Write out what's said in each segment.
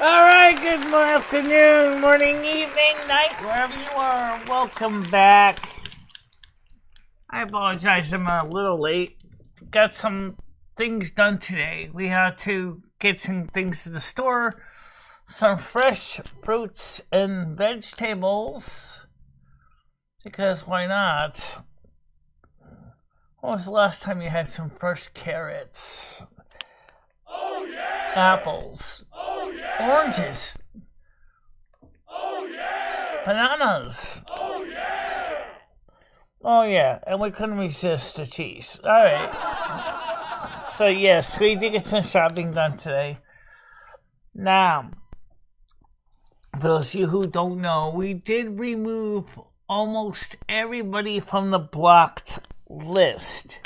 Alright, good afternoon, morning, evening, night, wherever you are. Welcome back. I apologize, I'm a little late. Got some things done today. We had to get some things to the store. Some fresh fruits and vegetables. Because why not? When was the last time you had some fresh carrots? Oh yeah! Apples. Oh yeah! Oranges. Oh yeah! Bananas. Oh yeah! Oh yeah, and we couldn't resist the cheese. Alright. So yes, we did get some shopping done today. Now, for those of you who don't know, we did remove almost everybody from the blocked list.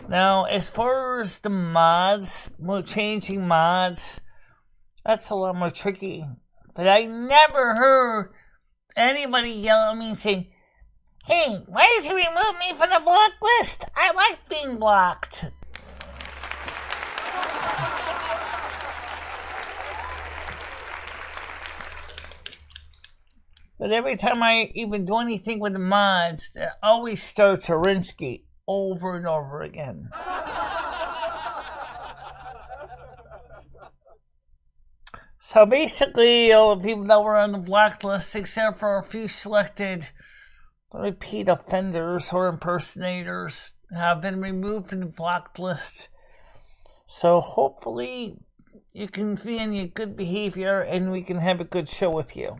Now, as far as the mods, we're changing mods, that's a lot more tricky. But I never heard anybody yell at me and say, "Hey, why did you remove me from the blocked list? I like being blocked." But every time I even do anything with the mods, it always starts a Rinsky over and over again. So basically, all the people that were on the blocked list, except for a few selected repeat offenders or impersonators, have been removed from the blocked list. So hopefully you can be in your good behavior and we can have a good show with you.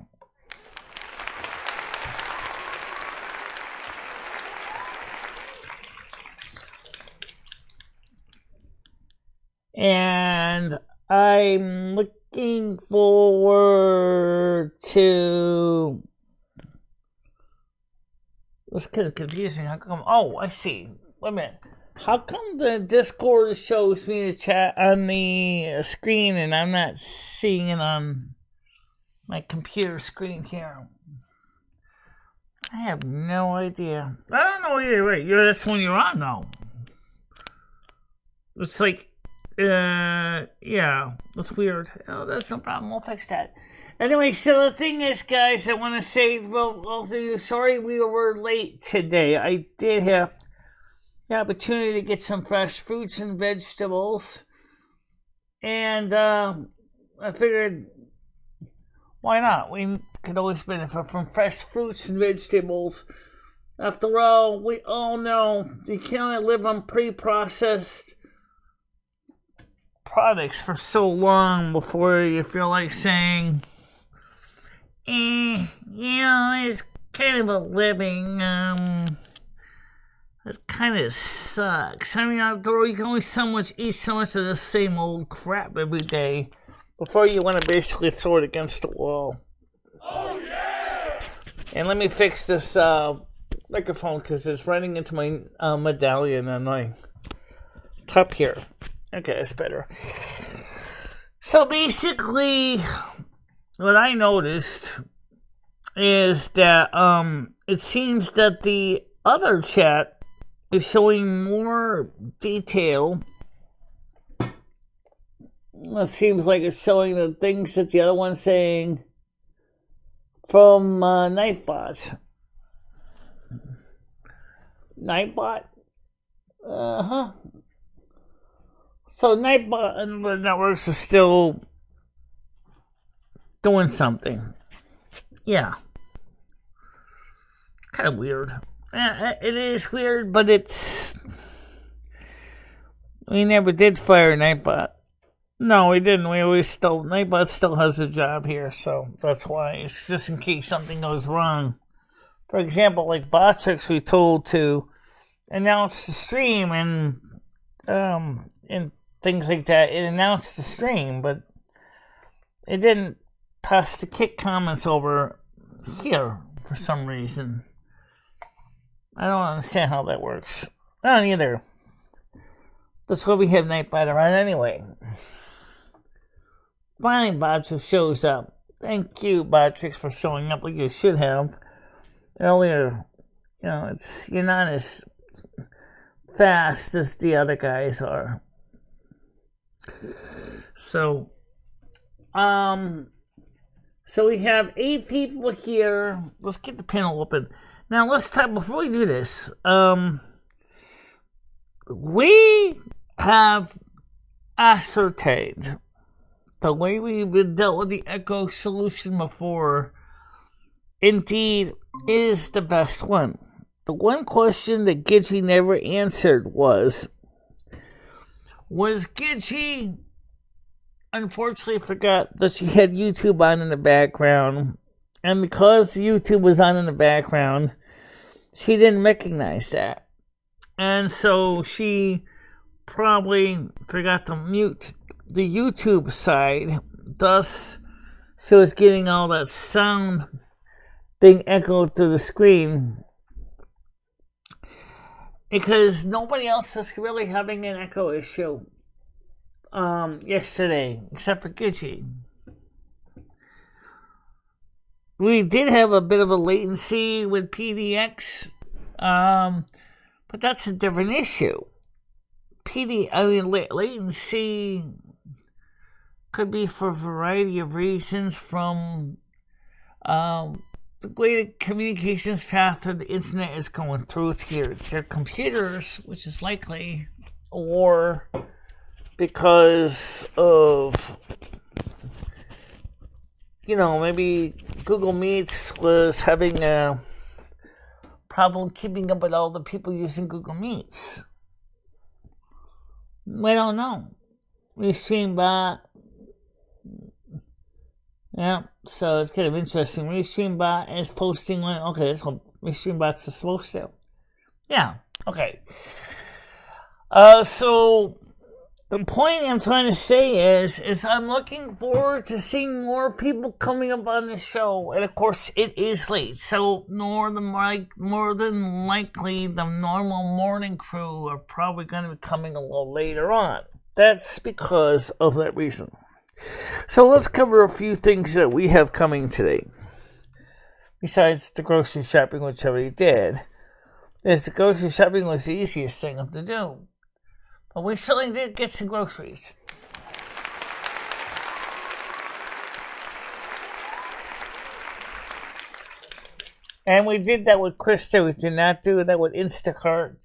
And I'm looking forward to... It's kind of confusing. How come? Oh, I see. Wait a minute. How come the Discord shows me the chat on the screen and I'm not seeing it on my computer screen here? I have no idea. I don't know either way. That's when you're on, though. It's like... yeah, that's weird. Oh, that's no problem. We'll fix that. Anyway, so the thing is, guys, I want to say, sorry we were late today. I did have the opportunity to get some fresh fruits and vegetables, and I figured, why not? We could always benefit from fresh fruits and vegetables. After all, we all know you can only live on pre-processed products for so long before you feel like saying, it's kind of a living, it kind of sucks. I mean, after all, you can only eat so much of the same old crap every day before you want to basically throw it against the wall. Oh yeah! And let me fix this microphone because it's running into my medallion on my top here. Okay, that's better. So basically, what I noticed is that it seems that the other chat is showing more detail. It seems like it's showing the things that the other one's saying from Nightbot. Nightbot? Uh-huh. So Nightbot and the networks are still doing something. Yeah. Kind of weird. It is weird, but it's... We never did fire Nightbot. No, we didn't. Nightbot still has a job here, so that's why. It's just in case something goes wrong. For example, like Botrix, we told to announce the stream and things like that. It announced the stream, but it didn't pass the kick comments over here for some reason. I don't understand how that works. I don't either. That's why we have Nightbot around anyway. Finally, Botrix shows up. Thank you, Botrix, for showing up like you should have. Earlier, you're not as fast as the other guys are. So, So we have 8 people here. Let's get the panel open. Now let's talk, before we do this, we have ascertained the way we've dealt with the echo solution before indeed is the best one. The one question that Gidgey never answered was Gidgey unfortunately forgot that she had YouTube on in the background, and because YouTube was on in the background, she didn't recognize that. And so she probably forgot to mute the YouTube side, thus she was getting all that sound being echoed through the screen, because nobody else was really having an echo issue yesterday, except for Gidgey. We did have a bit of a latency with PDX, but that's a different issue. Latency could be for a variety of reasons, from the way the communications path through the internet is going through to your computers, which is likely, or because of, maybe Google Meets was having a problem keeping up with all the people using Google Meets. We don't know. Restream bot. Yeah, so it's kind of interesting. Restream bot is posting one. Okay, that's what Restream bots are supposed to. Yeah, okay. So the point I'm trying to say is I'm looking forward to seeing more people coming up on the show, and of course it is late, so more than likely the normal morning crew are probably going to be coming a little later on. That's because of that reason. So let's cover a few things that we have coming today. Besides the grocery shopping, which I already did, the grocery shopping was the easiest thing to do. But we certainly did get some groceries. And we did that with Krista. We did not do that with Instacart.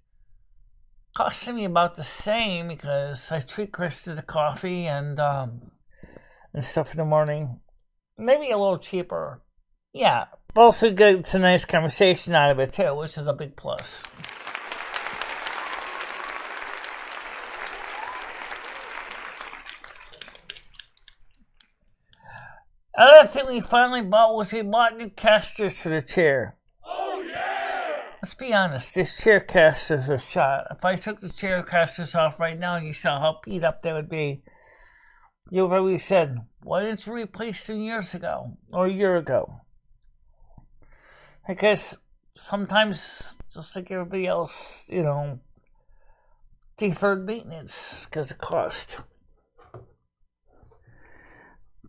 Costing me about the same because I treat Krista to coffee and stuff in the morning. Maybe a little cheaper. Yeah. But also get some nice conversation out of it too, which is a big plus. Another thing we finally bought was we bought new casters for the chair. Oh yeah! Let's be honest, this chair casters are shot. If I took the chair casters off right now and you saw how beat up they would be, you already said, why didn't you replace them years ago or a year ago? I guess sometimes, just like everybody else, deferred maintenance because of cost.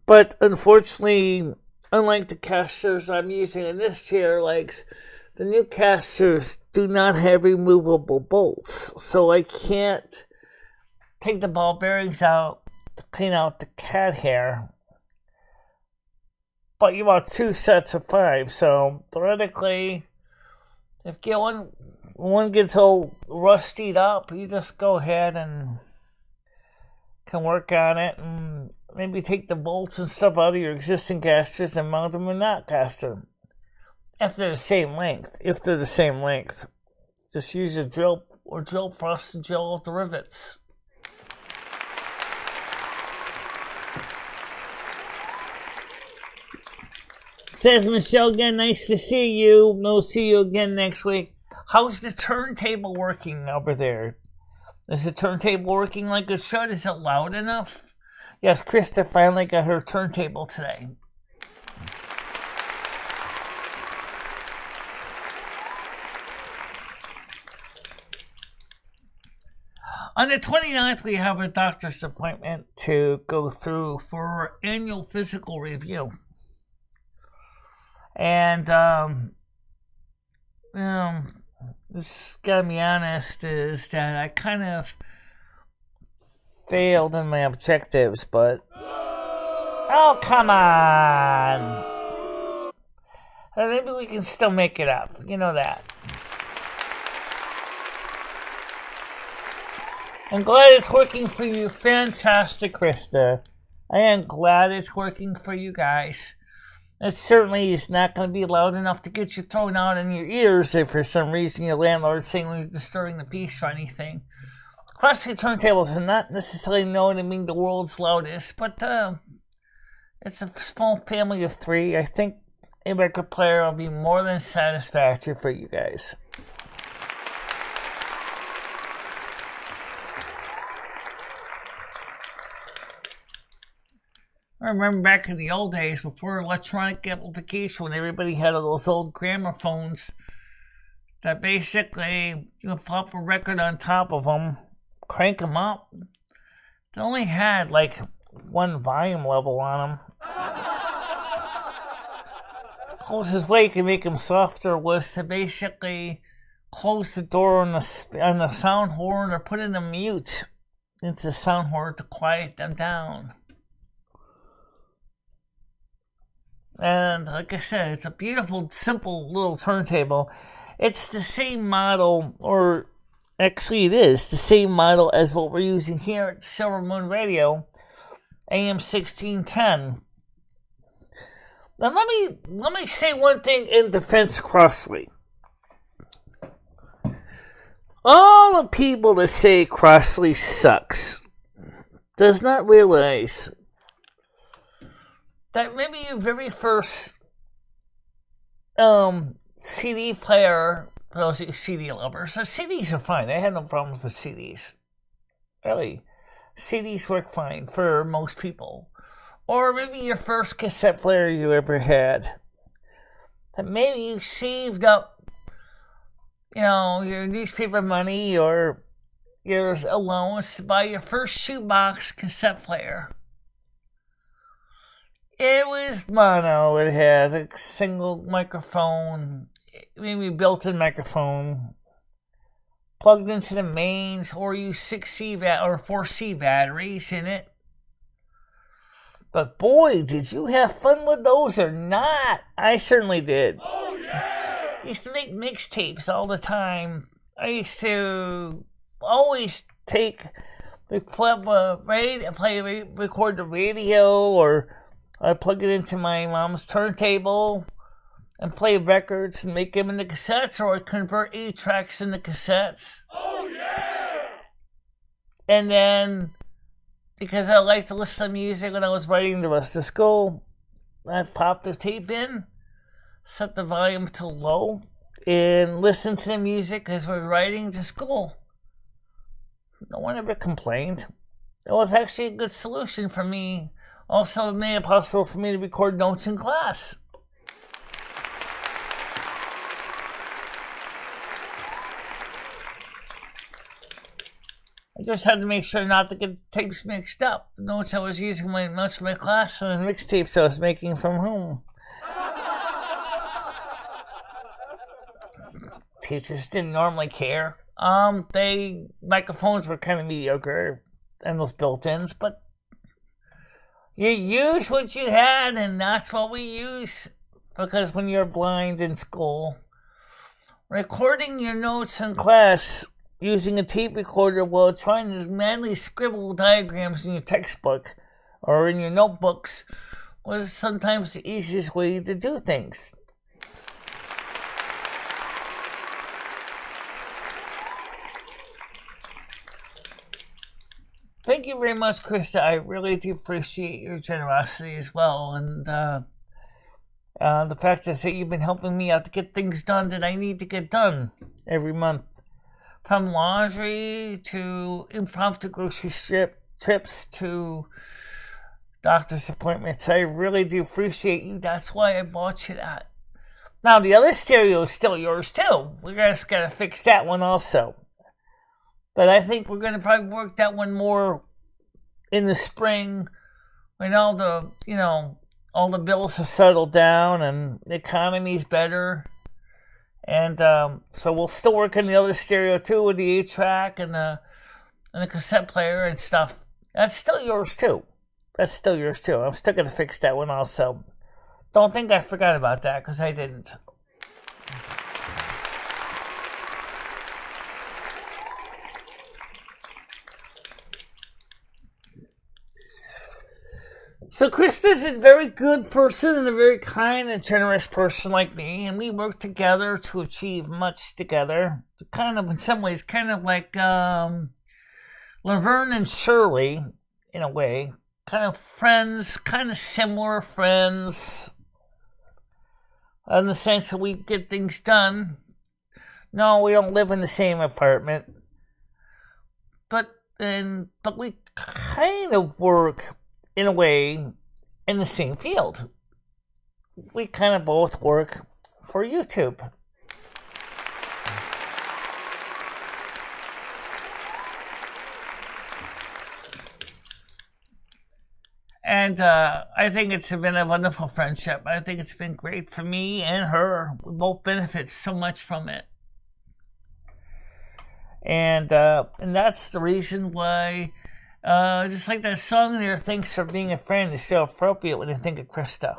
But unfortunately, unlike the casters I'm using in this chair, the new casters do not have removable bolts. So I can't take the ball bearings out to clean out the cat hair. But you want 2 sets of 5. So theoretically, if one gets all rustied up, you just go ahead and can work on it and maybe take the bolts and stuff out of your existing casters and mount them in that caster. If they're the same length. Just use a drill press and drill out the rivets. Says Michelle again, nice to see you. We'll see you again next week. How's the turntable working over there? Is the turntable working like it should? Is it loud enough? Yes, Krista finally got her turntable today. On the 29th, we have a doctor's appointment to go through for our annual physical review. And, just gotta be honest, is that I kind of failed in my objectives, but Oh, come on. Maybe we can still make it up. You know that. I'm glad it's working for you. Fantastic, Krista. I am glad it's working for you guys. It certainly is not going to be loud enough to get you thrown out in your ears if for some reason your landlord's saying we're disturbing the peace or anything. Classic turntables are not necessarily known to mean the world's loudest, but it's a small family of 3. I think a record player will be more than satisfactory for you guys. I remember back in the old days, before electronic amplification, when everybody had those old gramophones that basically you would flop a record on top of them, crank them up. They only had like 1 volume level on them. The closest way you could make them softer was to basically close the door on the sound horn or put in a mute into the sound horn to quiet them down. And like I said, it's a beautiful, simple little turntable. It's the same model, or actually it is the same model as what we're using here at Silvermoon Radio, AM 1610. Now let me say one thing in defense of Crossley. All the people that say Crossley sucks does not realize that maybe your very first CD player, for those CD lovers, so CDs are fine. I had no problems with CDs. Really, CDs work fine for most people. Or maybe your first cassette player you ever had. That maybe you saved up, your newspaper money or your allowance to buy your first shoebox cassette player. It was mono. It had a single microphone, maybe built-in microphone, plugged into the mains, or use 6C or 4C batteries in it. But boy, did you have fun with those or not? I certainly did. Oh yeah! I used to make mixtapes all the time. I used to always record the radio, or I'd plug it into my mom's turntable and play records and make them into cassettes, or I'd convert 8 tracks into cassettes. Oh yeah! And then, because I liked to listen to music when I was writing the rest of school, I'd pop the tape in, set the volume to low, and listen to the music as we're writing to school. No one ever complained. It was actually a good solution for me. Also, it made it possible for me to record notes in class. I just had to make sure not to get the tapes mixed up. The notes I was using my notes for my class and the mixtapes I was making from home. Teachers didn't normally care. Microphones were kind of mediocre and those built-ins, but you use what you had, and that's what we use. Because when you're blind in school, recording your notes in class using a tape recorder while trying to manually scribble diagrams in your textbook or in your notebooks was sometimes the easiest way to do things. Thank you very much, Krista. I really do appreciate your generosity as well. And the fact is that you've been helping me out to get things done that I need to get done every month. From laundry to impromptu grocery trips to doctor's appointments. I really do appreciate you. That's why I bought you that. Now, the other stereo is still yours, too. We just got to fix that one also. But I think we're going to probably work that one more in the spring when all the bills have settled down and the economy's better. And so we'll still work on the other stereo too with the 8-track and the cassette player and stuff. That's still yours too. That's still yours too. I'm still gonna fix that one also. Don't think I forgot about that, because I didn't. So Krista's a very good person and a very kind and generous person like me, and we work together to achieve much together. Kind of, in some ways, kind of like Laverne and Shirley, in a way. Kind of friends, kind of similar friends, in the sense that we get things done. No, we don't live in the same apartment, but we kind of work in a way in the same field. We kind of both work for YouTube. And I think it's been a wonderful friendship. I think it's been great for me and her. We both benefit so much from it. And that's the reason why, just like that song there, Thanks for Being a Friend, is so appropriate when I think of Krista.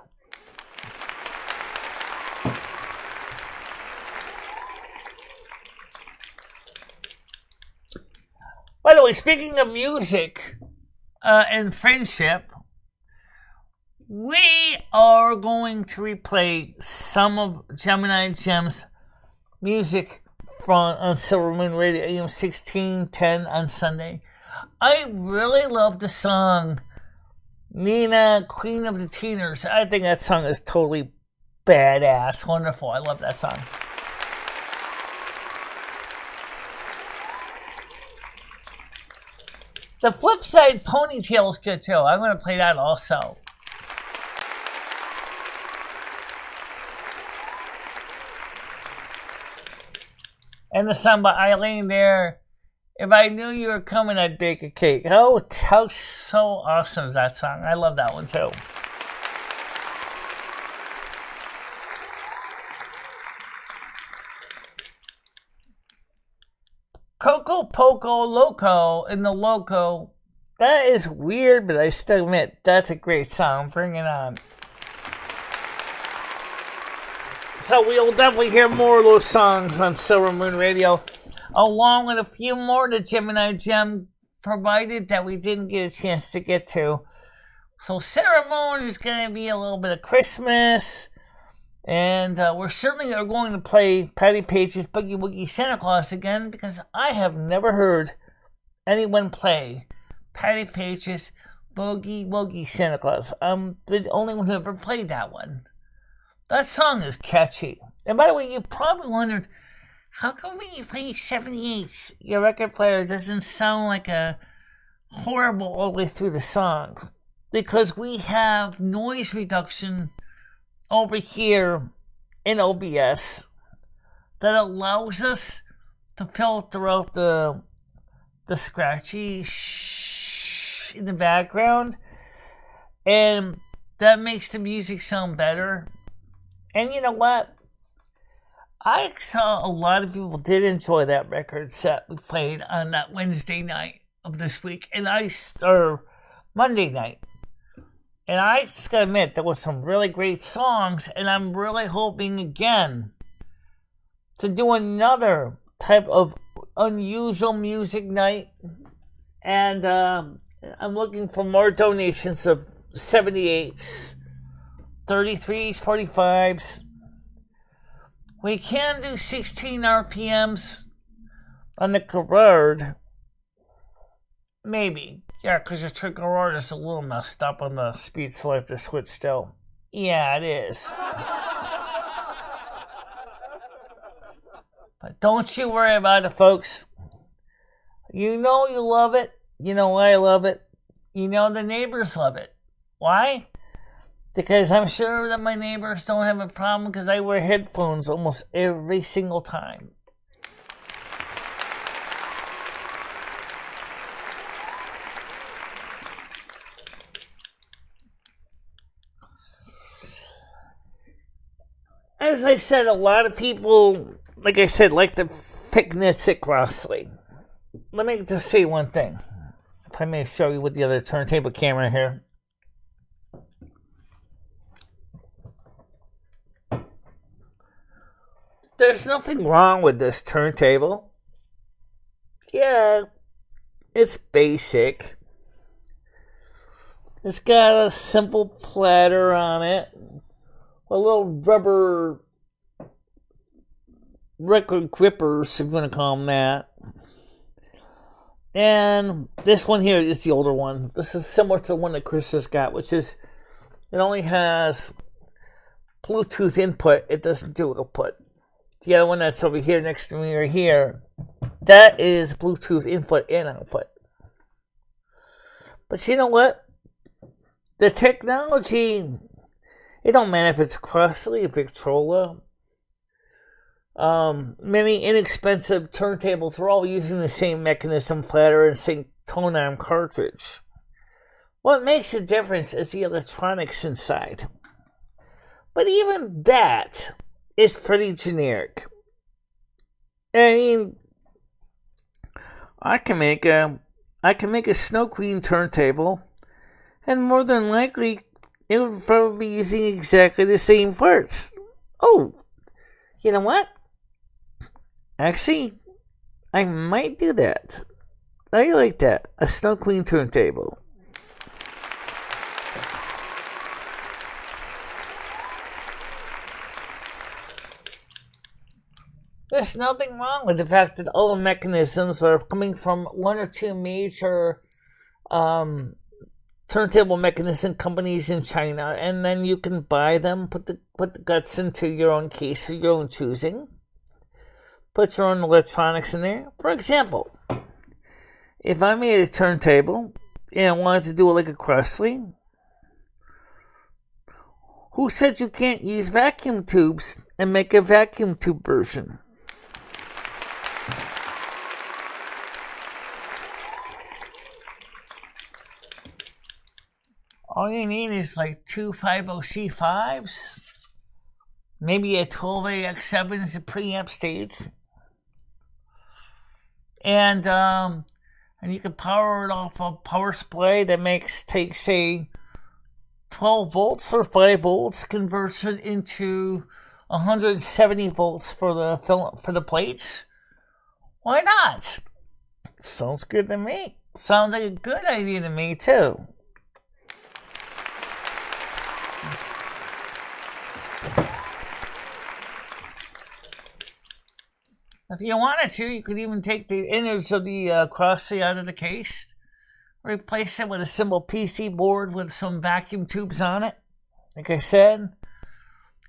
By the way, speaking of music and friendship, we are going to replay some of Gemini Gem's music on Silvermoon Radio, AM 1610 on Sunday. I really love the song Nina, Queen of the Teeners. I think that song is totally badass, wonderful. I love that song. The flip side, Ponytail, is good too. I'm going to play that also. And the song by Eileen there, If I Knew You Were Coming, I'd Bake a Cake. Oh, how so awesome is that song. I love that one too. Coco Poco Loco in the Loco. That is weird, but I still admit that's a great song. Bring it on. So we'll definitely hear more of those songs on Silvermoon Radio, along with a few more that Gemini Gem provided that we didn't get a chance to get to. So Sarah Moon is going to be a little bit of Christmas, and we're certainly are going to play Patty Page's Boogie Woogie Santa Claus again, because I have never heard anyone play Patty Page's Boogie Woogie Santa Claus. I'm the only one who ever played that one. That song is catchy. And by the way, you probably wondered, how come when you play 78s, your record player doesn't sound like a horrible all the way through the song? Because we have noise reduction over here in OBS that allows us to filter out the scratchy shh in the background, and that makes the music sound better. And you know what? I saw a lot of people did enjoy that record set we played on that Wednesday night of this week, or Monday night. And I just gotta admit, there were some really great songs, and I'm really hoping again to do another type of unusual music night. And I'm looking for more donations of 78s, 33s, 45s. We can do 16 RPMs on the Gerard. Maybe. Yeah, because the Gerard is a little messed up on the speed selector switch still. Yeah, it is. But don't you worry about it, folks. You know you love it. You know I love it. You know the neighbors love it. Why? Because I'm sure that my neighbors don't have a problem, because I wear headphones almost every single time. As I said, a lot of people, like I said, like to pick nits at Crossley. Let me just say one thing. If I may show you with the other turntable camera here. there's nothing wrong with this turntable. Yeah, it's basic. It's got a simple platter on it, a little rubber record grippers, if you want to call them that. And this one here is the older one. This is similar to the one that Chris just got, which is, it only has Bluetooth input. It doesn't do output. The other one that's over here next to me right here, that is Bluetooth input and output. But you know what? The technology, it don't matter if it's Crossley, if it's Victrola. Many inexpensive turntables are all using the same mechanism, platter, and same tone arm cartridge. What makes a difference is the electronics inside. But even that is pretty generic. I mean, I can make a Snow Queen turntable, and more than likely, it would probably be using exactly the same parts. Oh, you know what? Actually, I might do that. I like that. A Snow Queen turntable. There's nothing wrong with the fact that all the mechanisms are coming from one or two major turntable mechanism companies in China, and then you can buy them, put the guts into your own case of your own choosing, put your own electronics in there. For example, if I made a turntable and I wanted to do it like a Crossley, who said you can't use vacuum tubes and make a vacuum tube version? All you need is like two 50C5s, maybe a 12AX7 as a preamp stage, and you can power it off a power supply that takes say 12 volts or 5 volts, converts it into 170 volts for the plates. Why not? Sounds good to me. Sounds like a good idea to me too. If you wanted to, you could even take the innards of the Crossley out of the case, replace it with a simple PC board with some vacuum tubes on it. Like I said,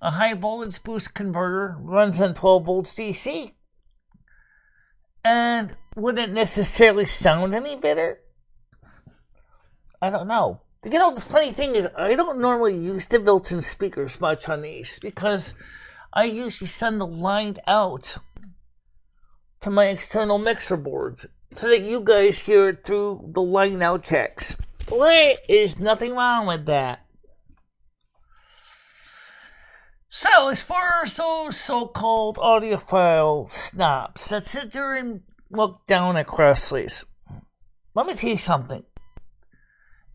a high voltage boost converter runs on 12 volts DC. And would it necessarily sound any better? I don't know. You know, the funny thing is, I don't normally use the built-in speakers much on these because I usually send the line out to my external mixer boards so that you guys hear it through the line out checks. There is nothing wrong with that. So, as far as those so-called audiophile snobs that sit there and look down at Crossley's, let me tell you something.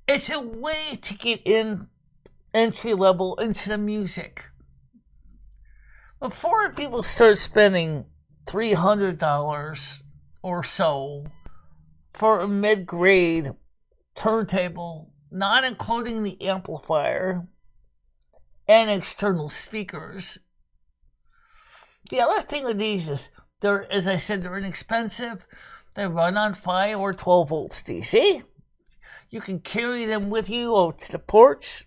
It's a way to get in entry level into the music. Before people start spending $300 or so for a mid-grade turntable, not including the amplifier and external speakers. The other thing with these is, as I said, they're inexpensive. They run on 5 or 12 volts DC. You can carry them with you out to the porch.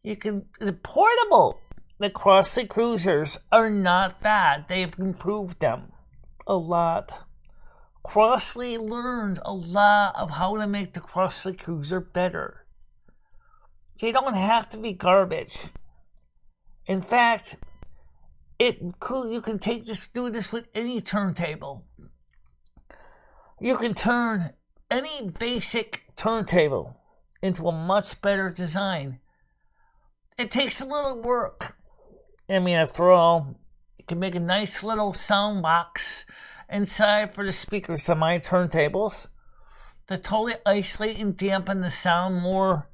The portable. The Crossley Cruisers are not bad. They've improved them a lot. Crossley learned a lot of how to make the Crossley Cruiser better. They don't have to be garbage. In fact, you can do this with any turntable. You can turn any basic turntable into a much better design. It takes a little work. I mean, after all, you can make a nice little sound box inside for the speakers on my turntables to totally isolate and dampen the sound more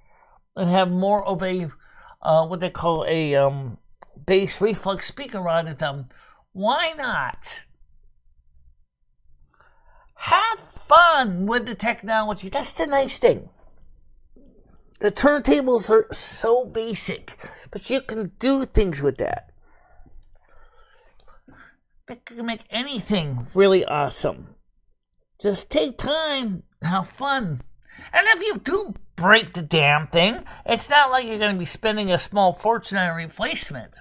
and have more of a what they call a bass reflex speaker out of them, Why not? Have fun with the technology. That's the nice thing. The turntables are so basic, but you can do things with that. You can make anything really awesome. Just take time, have fun. And if you do break the damn thing, it's not like you're going to be spending a small fortune on a replacement.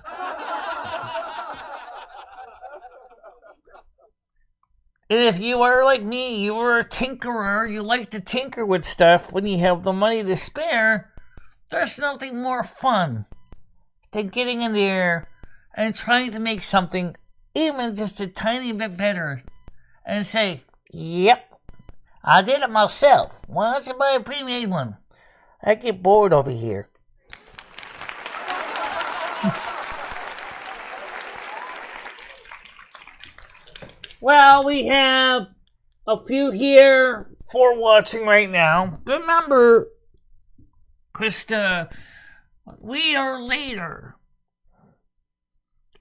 And if you are like me, you are a tinkerer, you like to tinker with stuff when you have the money to spare, there's nothing more fun than getting in there and trying to make something even just a tiny bit better and say, yep, I did it myself. Why don't you buy a pre-made one? I get bored over here. Well, we have a few here for watching right now. Remember, Krista, we are later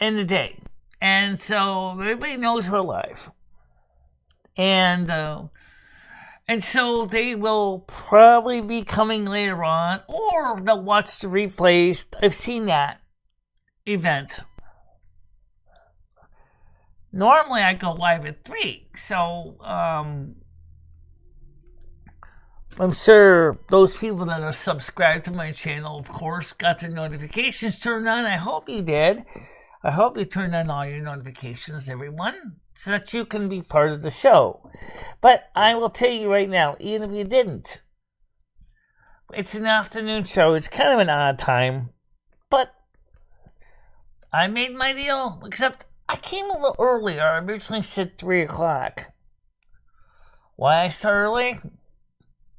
in the day. And so everybody knows we're live. And so they will probably be coming later on, or they'll watch the replays. I've seen that event. Normally I go live at 3, so I'm sure those people that are subscribed to my channel, of course, got their notifications turned on. I hope you did. I hope you turned on all your notifications, everyone, so that you can be part of the show. But I will tell you right now, even if you didn't, it's an afternoon show. It's kind of an odd time, but I made my deal, except I came a little earlier. I originally said 3 o'clock. Why I start early?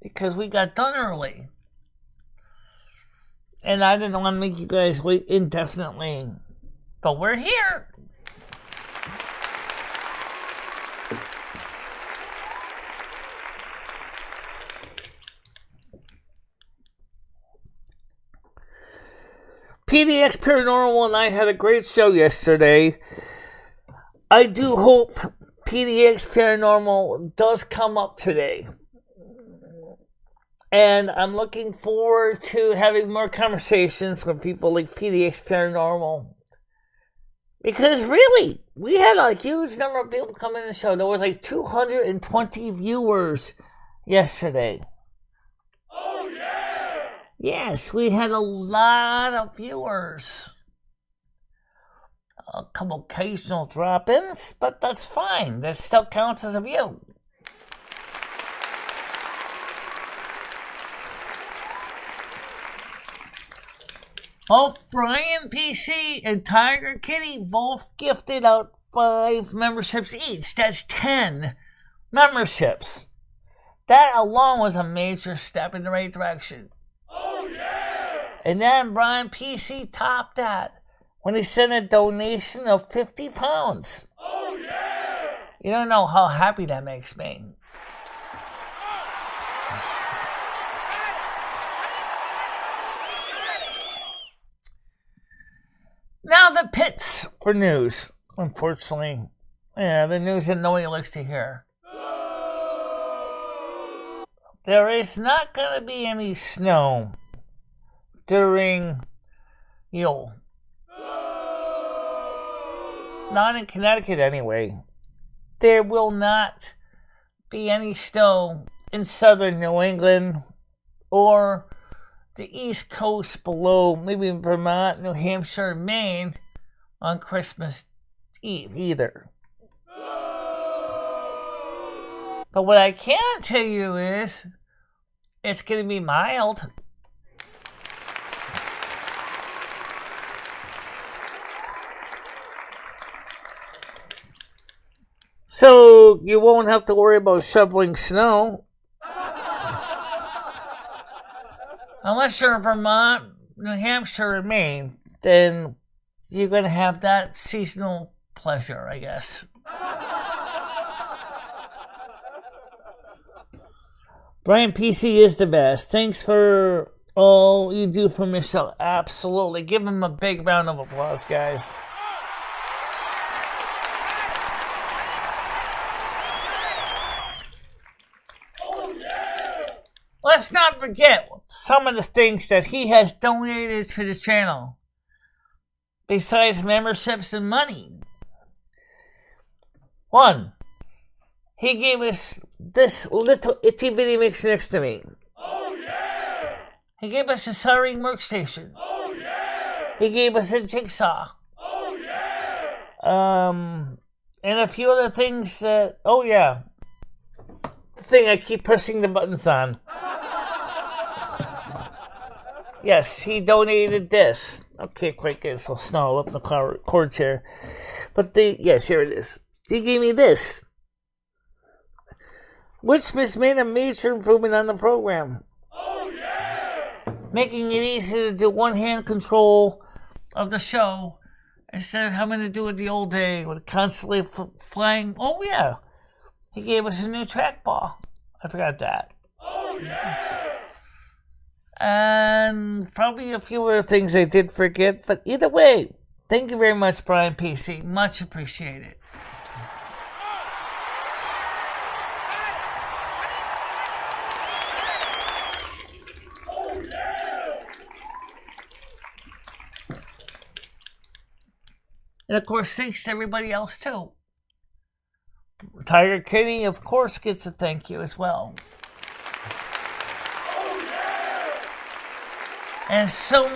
Because we got done early. And I didn't want to make you guys wait indefinitely. But we're here. PDX Paranormal and I had a great show yesterday. I do hope PDX Paranormal does come up today. And I'm looking forward to having more conversations with people like PDX Paranormal. Because really, we had a huge number of people come in the show. There was like 220 viewers yesterday. Oh, yeah! Yes, we had a lot of viewers. A couple occasional drop-ins, but that's fine. That still counts as a view. Both Brian PC and Tiger Kitty both gifted out 5 memberships each. That's 10 memberships. That alone was a major step in the right direction. Oh, yeah! And then Brian PC topped that when he sent a donation of £50. Oh, yeah! You don't know how happy that makes me. Now the pits for news. Unfortunately, yeah, the news that nobody likes to hear. There is not going to be any snow during Yule. Not in Connecticut anyway. There will not be any snow in southern New England or the East Coast below, maybe Vermont, New Hampshire, Maine, on Christmas Eve either. But what I can tell you is, it's going to be mild. So you won't have to worry about shoveling snow. Unless you're in Vermont, New Hampshire, and Maine, then you're going to have that seasonal pleasure, I guess. Brian PC is the best. Thanks for all you do for Michelle. Absolutely. Give him a big round of applause, guys. let's not forget some of the things that he has donated to the channel. Besides memberships and money. 1. He gave us this little itty bitty mix next to me. Oh yeah! He gave us a soldering workstation. Oh yeah! He gave us a jigsaw. Oh yeah! And a few other things that, oh yeah. The thing I keep pressing the buttons on. Yes, he donated this. Okay, quite good, so I'll snarl up the cords here. But yes, here it is. He gave me this, which has made a major improvement on the program. Oh yeah! Making it easy to do one-hand control of the show instead of having to do it the old day with constantly flying. Oh yeah, he gave us a new trackball. I forgot that. Oh yeah! And probably a few other things I did forget, but either way, thank you very much, Brian PC. Much appreciated. Oh yeah! And of course, thanks to everybody else too. Tiger Kitty, of course, gets a thank you as well. And so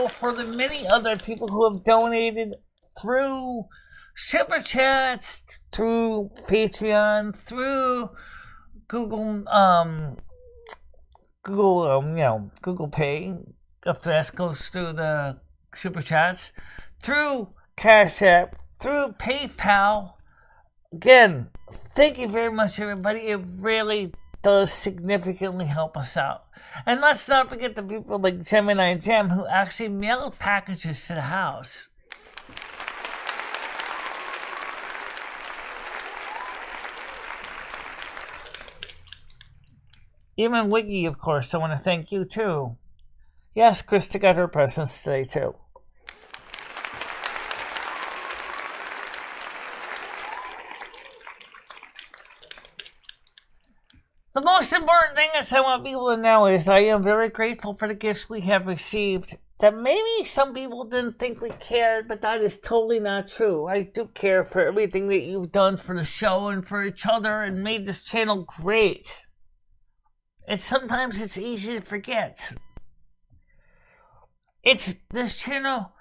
for the many other people who have donated through Super Chats, through Patreon, through Google Pay, if the rest goes through the Super Chats, through CashApp, through PayPal. Again, thank you very much, everybody. It really does significantly help us out. And let's not forget the people like Gemini Gem who actually mail packages to the house. Even Wiggy, of course, I want to thank you too. Yes, Krista got her presents today too. The most important thing is I want people to know is I am very grateful for the gifts we have received. That maybe some people didn't think we cared, but that is totally not true. I do care for everything that you've done for the show and for each other and made this channel great. And sometimes it's easy to forget. It's this channel,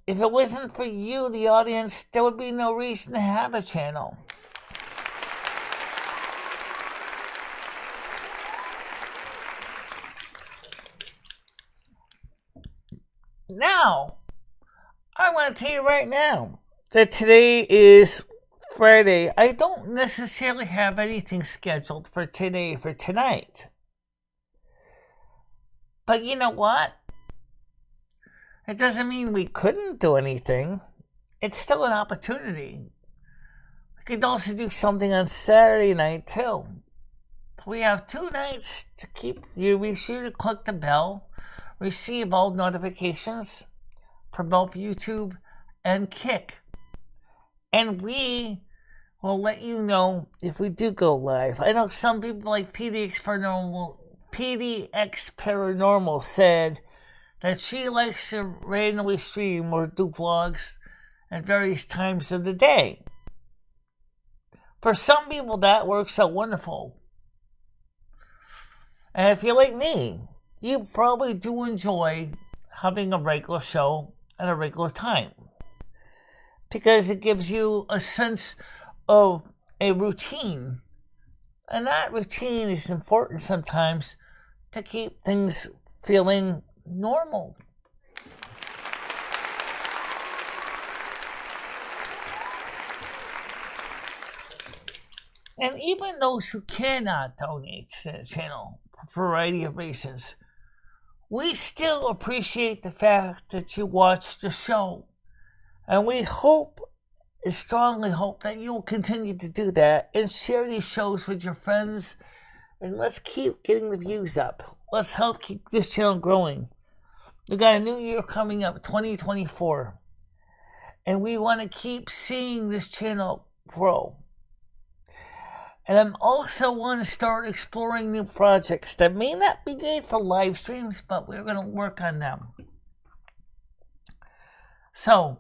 if it wasn't for you, the audience, there would be no reason to have a channel. Now, I want to tell you right now that today is Friday. I don't necessarily have anything scheduled for today, for tonight. But you know what? It doesn't mean we couldn't do anything. It's still an opportunity. We could also do something on Saturday night, too. We have 2 nights to keep you. Be sure to click the bell. Receive all notifications for both YouTube and Kick. And we will let you know if we do go live. I know some people like PDX Paranormal said that she likes to randomly stream or do vlogs at various times of the day. For some people, that works out wonderful. And if you're like me, you probably do enjoy having a regular show at a regular time, because it gives you a sense of a routine. And that routine is important sometimes to keep things feeling normal. And even those who cannot donate to the channel for a variety of reasons, we still appreciate the fact that you watch the show. And we strongly hope that you will continue to do that and share these shows with your friends. And let's keep getting the views up. Let's help keep this channel growing. We got a new year coming up, 2024. And we want to keep seeing this channel grow. And I'm also want to start exploring new projects that may not be good for live streams, but we're going to work on them. So,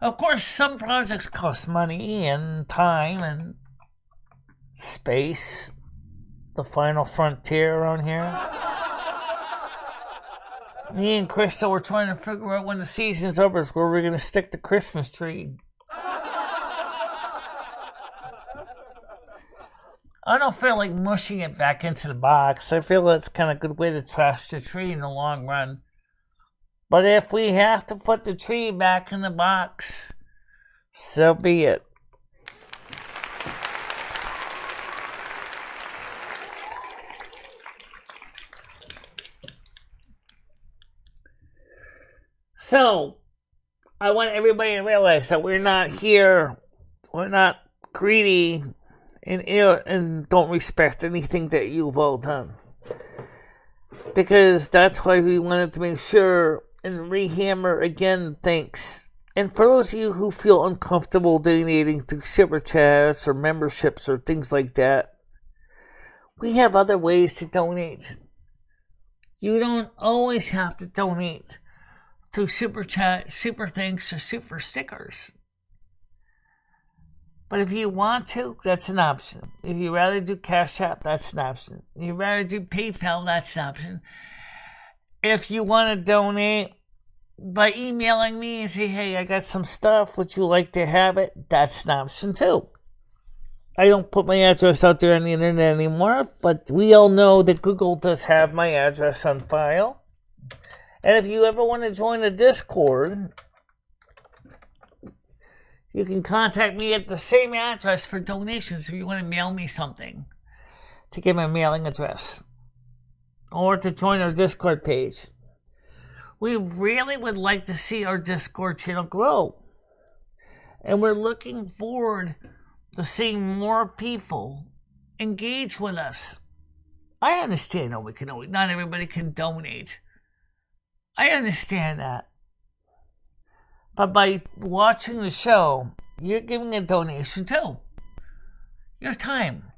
of course, some projects cost money and time and space. The final frontier around here. Me and Crystal were trying to figure out when the season's over where we're going to stick the Christmas tree. I don't feel like mushing it back into the box. I feel that's kind of a good way to trash the tree in the long run. But if we have to put the tree back in the box, so be it. So, I want everybody to realize that we're not here, we're not greedy and don't respect anything that you've all done. Because that's why we wanted to make sure and rehammer again, thanks. And for those of you who feel uncomfortable donating through super chats or memberships or things like that, we have other ways to donate. You don't always have to donate through super chat, super thanks, or super stickers. But if you want to, that's an option. If you rather do CashApp, that's an option. If you rather do PayPal, that's an option. If you want to donate by emailing me and say, hey, I got some stuff, would you like to have it? That's an option too. I don't put my address out there on the internet anymore, but we all know that Google does have my address on file. And if you ever want to join a Discord, you can contact me at the same address for donations if you want to mail me something to get my mailing address or to join our Discord page. We really would like to see our Discord channel grow. And we're looking forward to seeing more people engage with us. I understand that not everybody can donate. I understand that. But by watching the show, you're giving a donation too. Your time.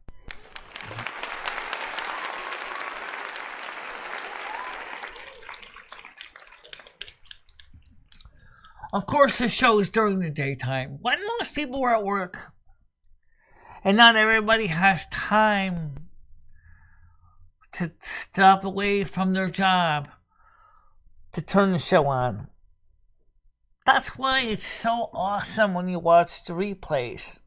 Of course, the show is during the daytime, when most people are at work. And not everybody has time to stop away from their job to turn the show on. That's why it's so awesome when you watch the replays.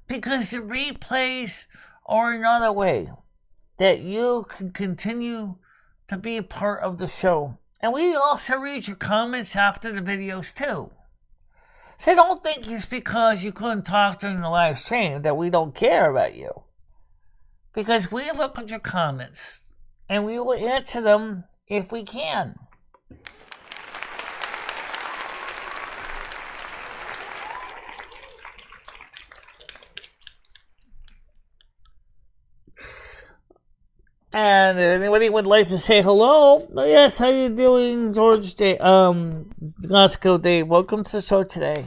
Because the replays are another way that you can continue to be a part of the show. And we also read your comments after the videos too. So don't think it's because you couldn't talk during the live stream that we don't care about you. Because we look at your comments and we will answer them if we can. And if anybody would like to say hello, yes, how you doing, George Day? Let's go, Dave. Welcome to the show today.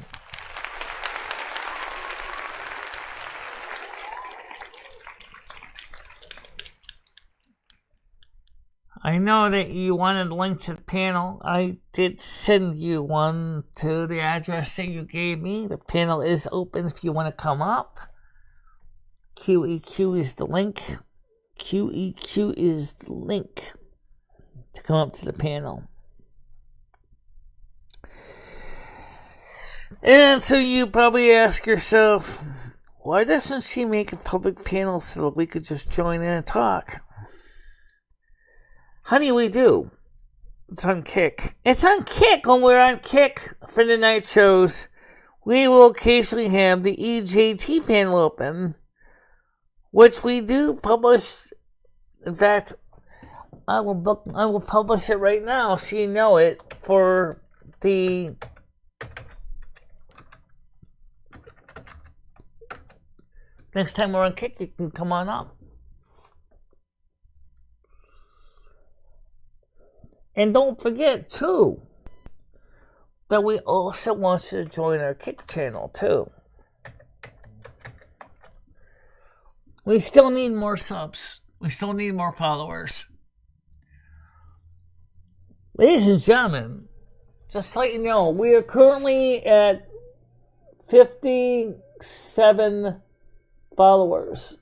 I know that you wanted a link to the panel. I did send you one to the address that you gave me. The panel is open if you want to come up. QEQ is the link. QEQ is the link to come up to the panel. And so you probably ask yourself, why doesn't she make a public panel so that we could just join in and talk? Honey, we do. It's on Kick. It's on Kick. When we're on Kick for the night shows, we will occasionally have the EJT panel open, which we do publish. In fact, I will publish it right now so you know it for the next time we're on Kick. You can come on up. And don't forget, too, that we also want you to join our Kick channel, too. We still need more subs. We still need more followers. Ladies and gentlemen, just to let you know, we are currently at 57 followers.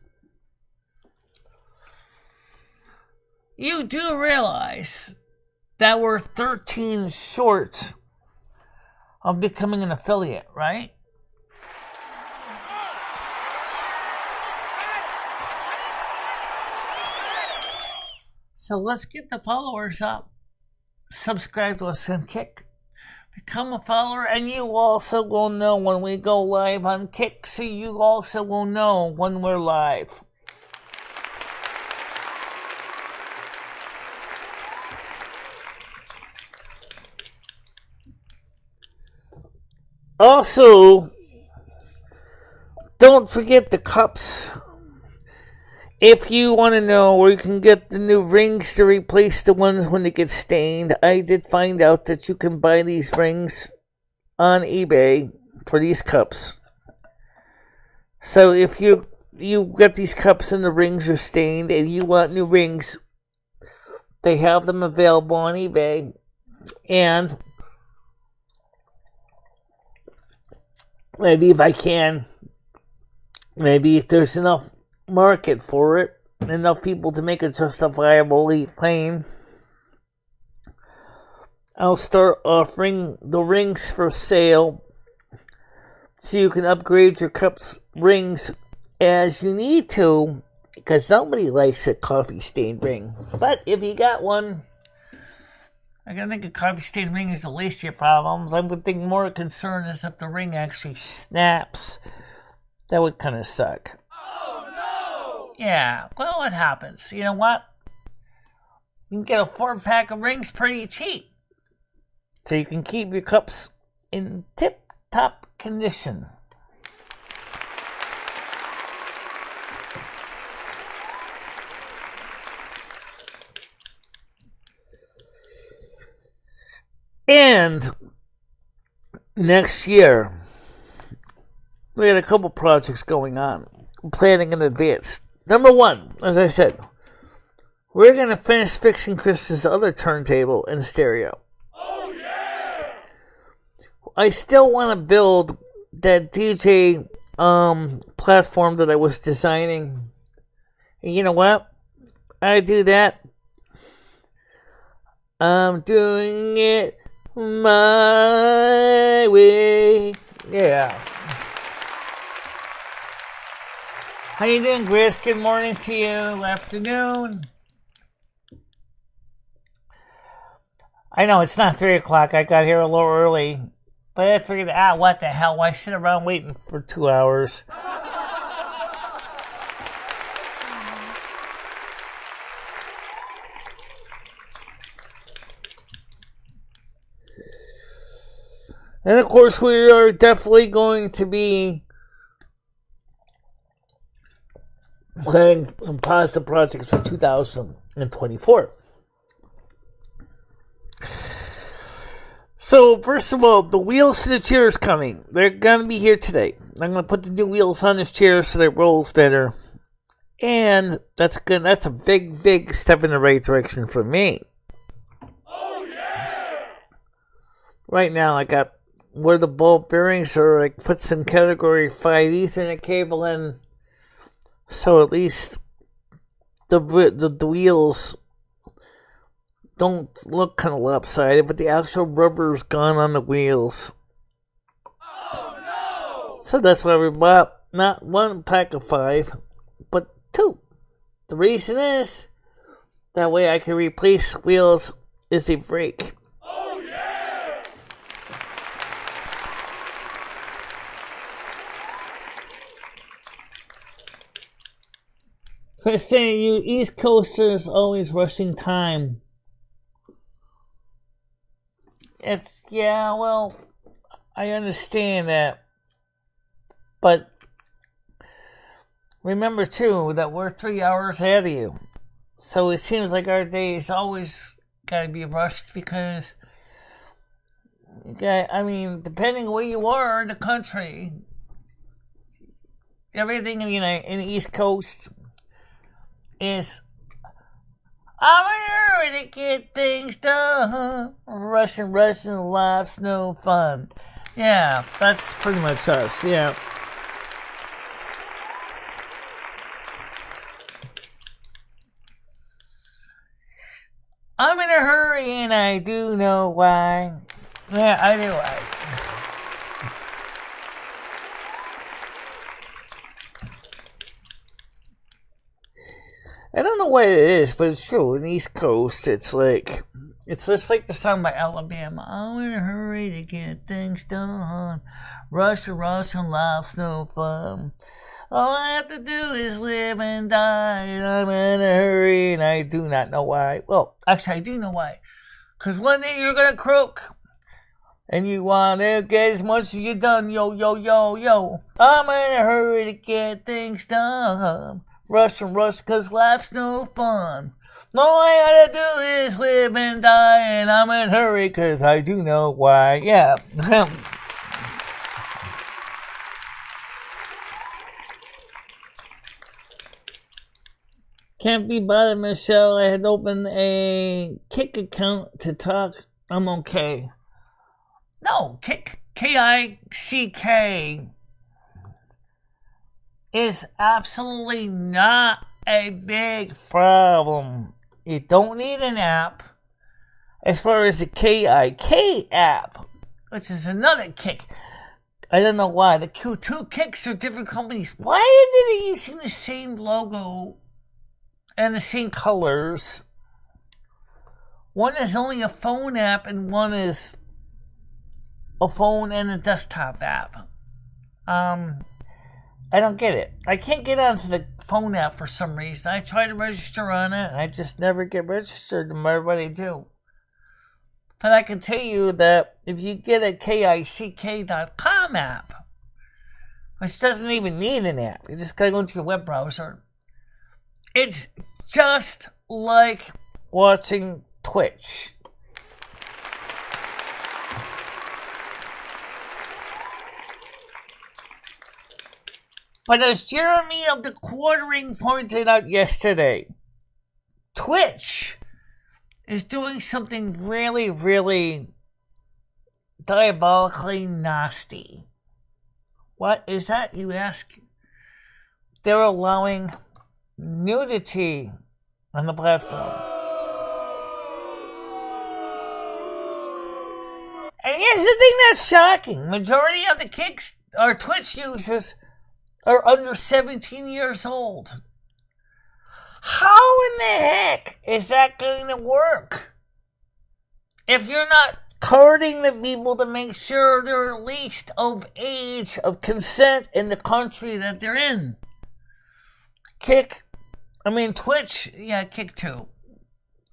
You do realize that we're 13 short of becoming an affiliate, right? So let's get the followers up. Subscribe to us on Kick. Become a follower, and you also will know when we go live on Kick, so you also will know when we're live. Also, don't forget the cups. If you want to know where you can get the new rings to replace the ones when they get stained, I did find out that you can buy these rings on eBay for these cups. So if you get these cups and the rings are stained and you want new rings, they have them available on eBay. And maybe if there's enough market for it, enough people to make a justifiable claim, I'll start offering the rings for sale so you can upgrade your cups rings as you need to, because nobody likes a coffee stained ring. But if you got one, I don't think a coffee stained ring is the least of your problems. I would think more concern is if the ring actually snaps. That would kind of suck. Oh no! Yeah, well, it happens. You know what? You can get a 4-pack of rings pretty cheap. So you can keep your cups in tip-top condition. And next year, we got a couple projects going on. Planning in advance. Number one, as I said, we're going to finish fixing Chris's other turntable and stereo. Oh yeah! I still want to build that DJ platform that I was designing. And you know what? I do that. I'm doing it my way. Yeah. How you doing, Chris? Good morning to you. Afternoon. I know it's not 3 o'clock. I got here a little early. But I figured, what the hell? Why sit around waiting for 2 hours? And of course, we are definitely going to be planning some positive projects for 2024. So, first of all, the wheels to the chair is coming. They're going to be here today. I'm going to put the new wheels on this chair so that it rolls better. And that's good. That's a big, big step in the right direction for me. Oh yeah! Right now, I got where the ball bearings are. I put some category 5 Ethernet cable in. So at least the wheels don't look kind of lopsided, but the actual rubber's gone on the wheels. Oh no! So that's why we bought not 1 pack of 5, but 2. The reason is that way I can replace wheels as they break. Oh yeah! Chris saying you East Coasters always rushing time. Well, I understand that. But remember, too, that we're 3 hours ahead of you. So it seems like our days always got to be rushed because, depending where you are in the country, everything in the East Coast is, I'm in a hurry to get things done. Rushing, life's no fun. Yeah, that's pretty much us, yeah. I'm in a hurry and I do know why. Yeah, I do. I don't know what it is, but it's true. In the East Coast, it's just like the song by Alabama. I'm in a hurry to get things done. Rush, and life's no fun. All I have to do is live and die, and I'm in a hurry, and I do not know why. Well, actually, I do know why. Because one day you're going to croak, and you want to get as much as you done, yo. I'm in a hurry to get things done. Rush, because life's no fun. All I gotta do is live and die, and I'm in a hurry, because I do know why. Yeah. Can't be bothered, Michelle. I had opened a Kick account to talk. I'm okay. No, Kick, K-I-C-K, is absolutely not a big problem. You don't need an app. As far as the KIK app, which is another Kick. I don't know why. The two Kicks are different companies. Why are they using the same logo and the same colors? One is only a phone app and one is a phone and a desktop app. I don't get it. I can't get onto the phone app for some reason. I try to register on it and I just never get registered no matter what I do. But I can tell you that if you get a KICK.com app, which doesn't even need an app, you just gotta go into your web browser. It's just like watching Twitch. But as Jeremy of the Quartering pointed out yesterday, Twitch is doing something really, really diabolically nasty. What is that, you ask? They're allowing nudity on the platform. And here's the thing that's shocking. Majority of the Kicks or Twitch users are under 17 years old. How in the heck is that going to work? If you're not carding the people to make sure they're at least of age of consent in the country that they're in. Twitch, yeah, Kick too,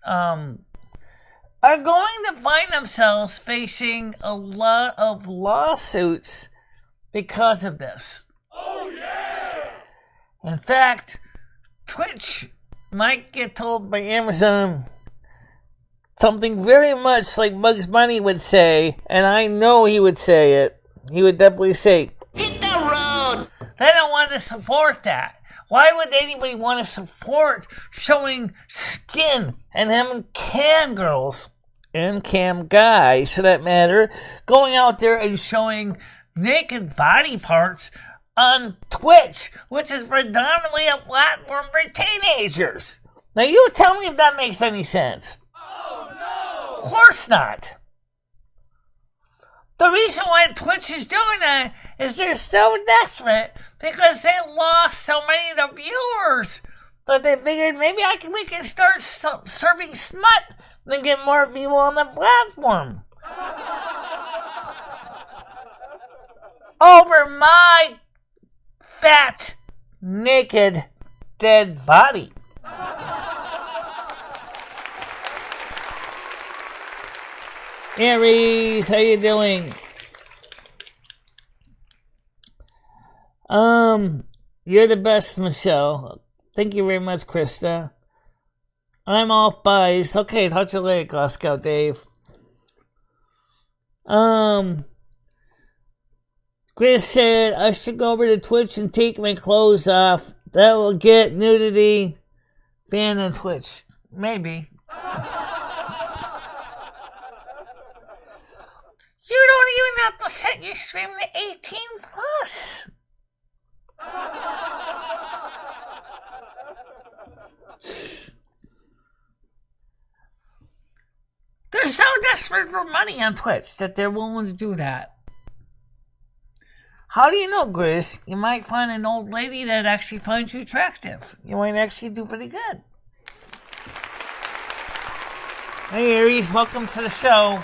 are going to find themselves facing a lot of lawsuits because of this. Oh yeah! In fact, Twitch might get told by Amazon something very much like Bugs Bunny would say, and I know he would say it. He would definitely say, "Hit the road." They don't want to support that. Why would anybody want to support showing skin and having cam girls and cam guys, for that matter, going out there and showing naked body parts on Twitch, which is predominantly a platform for teenagers? Now you tell me if that makes any sense. Oh no! Of course not. The reason why Twitch is doing that is they're so desperate because they lost so many of the viewers that they figured maybe we can start serving smut and get more people on the platform. Over my fat, naked, dead body. Aries, how you doing? You're the best, Michelle. Thank you very much, Krista. I'm off buys. Okay, talk to you later, Glasgow Dave. Chris said I should go over to Twitch and take my clothes off. That will get nudity banned on Twitch. Maybe. You don't even have to set your stream to 18 plus. They're so desperate for money on Twitch that they're willing to do that. How do you know, Chris? You might find an old lady that actually finds you attractive. You might actually do pretty good. Hey, Aries, welcome to the show.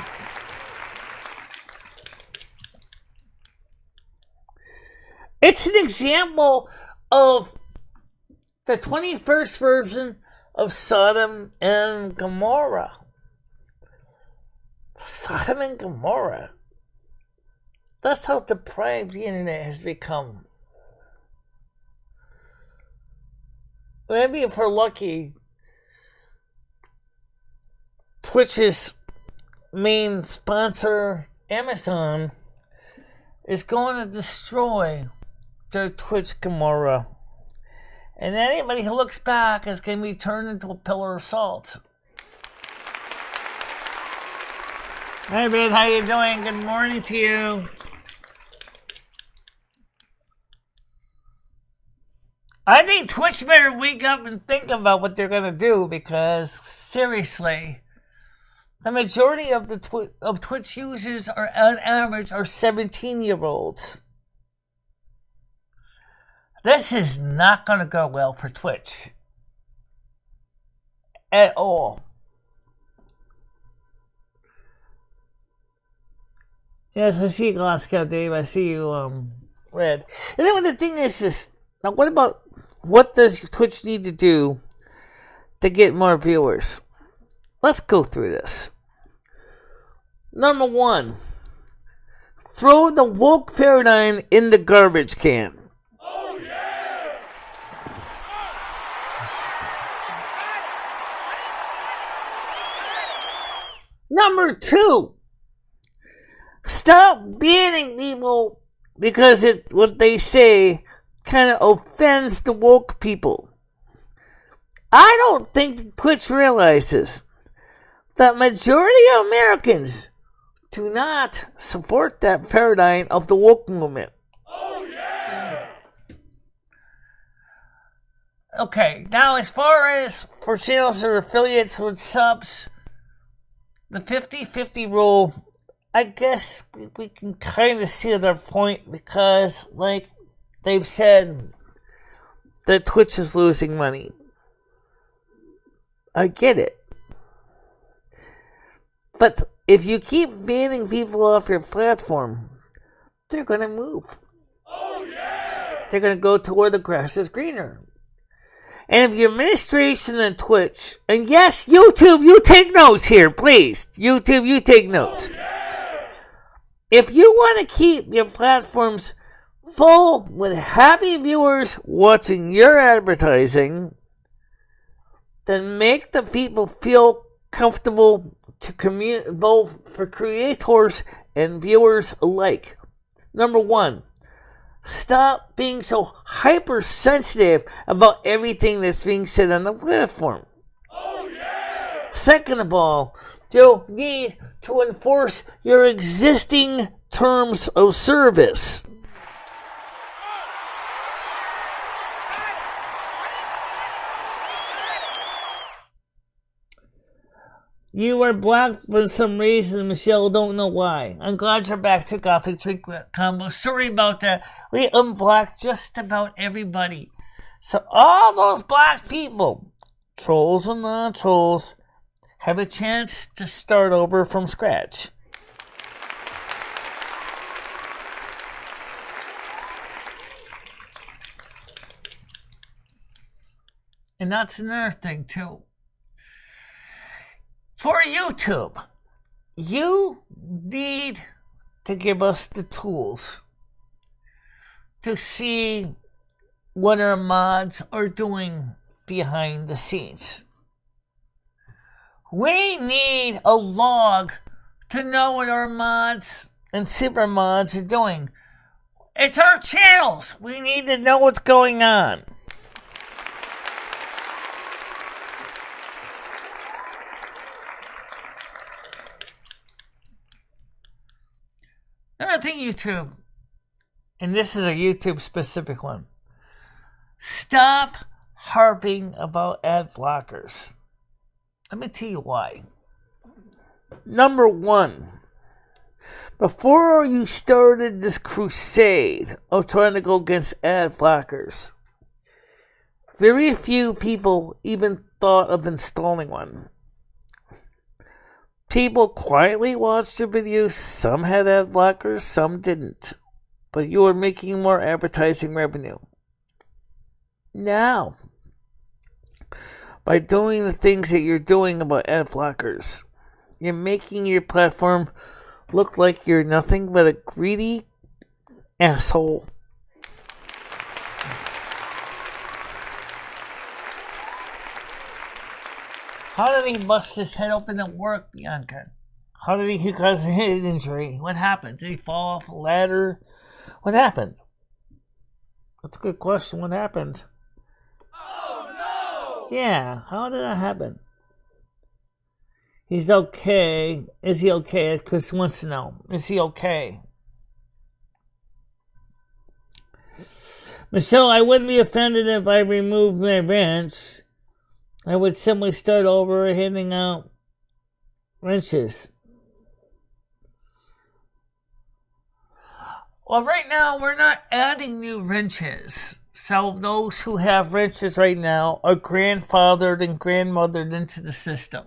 It's an example of the 21st version of Sodom and Gomorrah. Sodom and Gomorrah. That's how depraved the internet has become. Maybe if we're lucky, Twitch's main sponsor, Amazon, is going to destroy their Twitch Gomorrah. And anybody who looks back is going to be turned into a pillar of salt. Hey, Ben, how you doing? Good morning to you. I think Twitch better wake up and think about what they're going to do, because, seriously, the majority of the Twitch users are, on average, are 17-year-olds. This is not going to go well for Twitch. At all. Yes, I see you, Glasgow Dave. I see you, Red. And then the thing is, now what does Twitch need to do to get more viewers? Let's go through this. Number one, throw the woke paradigm in the garbage can. Oh yeah! Number two, stop banning people because what they say kind of offends the woke people. I don't think Twitch realizes that majority of Americans do not support that paradigm of the woke movement. Oh yeah! Okay, now as far as for channels or affiliates with subs, the 50-50 rule, I guess we can kind of see their point, because, like they've said, that Twitch is losing money. I get it. But if you keep banning people off your platform, they're going to move. Oh yeah! They're going to go to where the grass is greener. And if your administration and Twitch, and yes, YouTube, you take notes here, please. YouTube, you take notes. Oh, yeah! If you want to keep your platforms full with happy viewers watching your advertising, then make the people feel comfortable to both for creators and viewers alike. Number one, stop being so hypersensitive about everything that's being said on the platform. Oh yeah! Second of all, you need to enforce your existing terms of service. You are blocked for some reason, Michelle. Don't know why. I'm glad you're back to Gothic Drink Combo. Sorry about that. We unblocked just about everybody. So all those black people, trolls and non-trolls, have a chance to start over from scratch. And that's another thing, too. For YouTube, you need to give us the tools to see what our mods are doing behind the scenes. We need a log to know what our mods and super mods are doing. It's our channels. We need to know what's going on. Another thing, YouTube, and this is a YouTube specific one. Stop harping about ad blockers. Let me tell you why. Number one, before you started this crusade of trying to go against ad blockers, very few people even thought of installing one. People quietly watched your videos. Some had ad blockers, some didn't. But you were making more advertising revenue. Now, by doing the things that you're doing about ad blockers, you're making your platform look like you're nothing but a greedy asshole. How did he bust his head open at work, Bianca? How did he cause a head injury? What happened? Did he fall off a ladder? What happened? That's a good question. What happened? Oh no! Yeah, how did that happen? He's okay. Is he okay? Chris wants to know. Is he okay? Michelle, I wouldn't be offended if I removed my wrench. I would simply start over handing out wrenches. Well, right now, we're not adding new wrenches. So those who have wrenches right now are grandfathered and grandmothered into the system.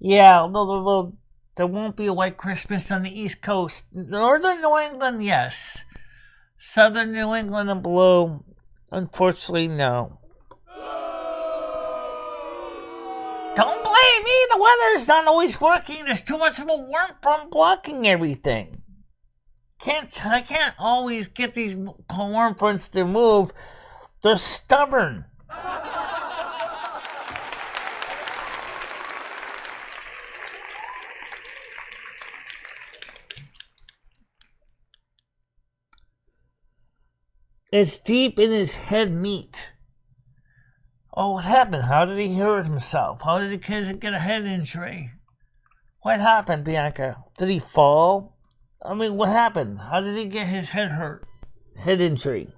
Yeah, there won't be a white Christmas on the East Coast. Northern New England, yes. Southern New England and below, unfortunately, no. Don't blame me. The weather's not always working. There's too much of a warm front blocking everything. I can't always get these warm fronts to move. They're stubborn. It's deep in his head meat. Oh, what happened? How did he hurt himself? How did he get a head injury? What happened, Bianca? Did he fall? I mean, what happened? How did he get his head hurt? Head injury.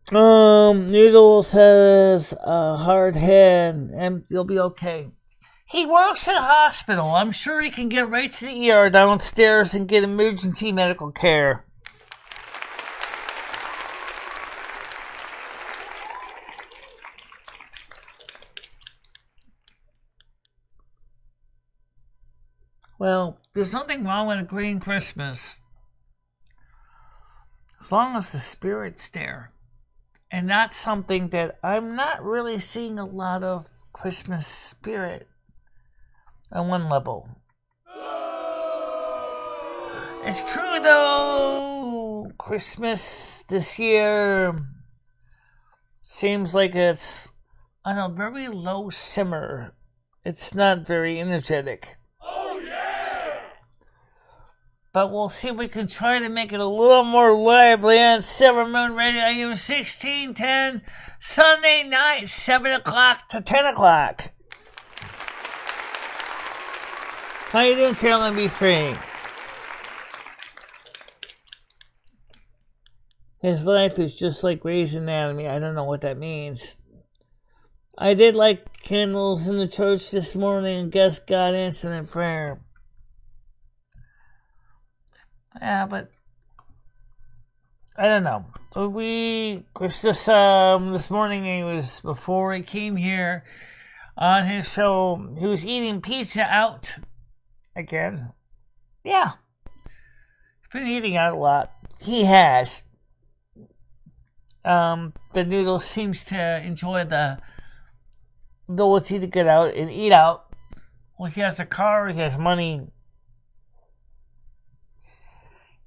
Noodles has a hard head, and you'll be okay. He works at a hospital. I'm sure he can get right to the ER downstairs and get emergency medical care. Well, there's nothing wrong with a green Christmas. As long as the spirit's there. And that's something that I'm not really seeing a lot of Christmas spirit. On one level. It's true though, Christmas this year seems like it's on a very low simmer. It's not very energetic. Oh yeah! But we'll see if we can try to make it a little more lively on Silvermoon Radio AM 1610 Sunday night, 7 o'clock to 10 o'clock. How you doing, Carolyn B. Free? His life is just like Grey's Anatomy. I don't know what that means. I did light candles in the church this morning and guess God answered in prayer. Yeah, but I don't know. This morning, he was, before he came here on his show, he was eating pizza out. Again, yeah, he's been eating out a lot. He has. The noodle seems to enjoy the ability to get out and eat out. Well, he has a car, he has money.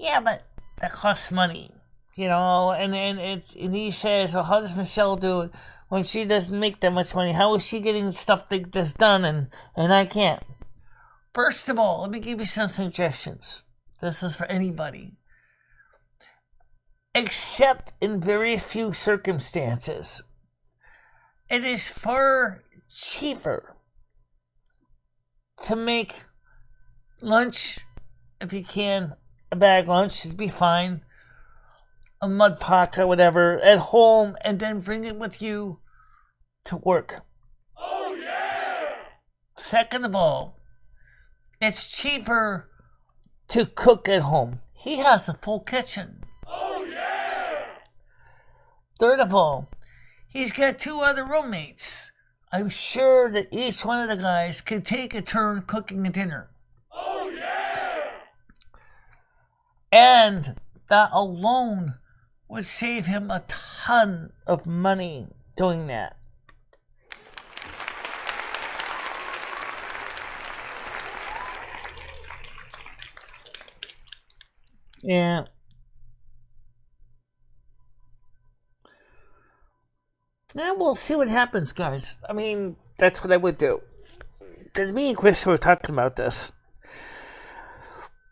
Yeah, but that costs money, you know. And he says, well, how does Michelle do it when she doesn't make that much money? How is she getting stuff that's done and I can't? First of all, let me give you some suggestions. This is for anybody. Except in very few circumstances, it is far cheaper to make lunch, if you can, a bag lunch should be fine, a mud pocket, whatever, at home, and then bring it with you to work. Oh yeah! Second of all, it's cheaper to cook at home. He has a full kitchen. Oh yeah! Third of all, he's got 2 other roommates. I'm sure that each one of the guys can take a turn cooking a dinner. Oh yeah! And that alone would save him a ton of money doing that. Yeah. Yeah, we'll see what happens, guys. I mean, that's what I would do. Because me and Chris were talking about this.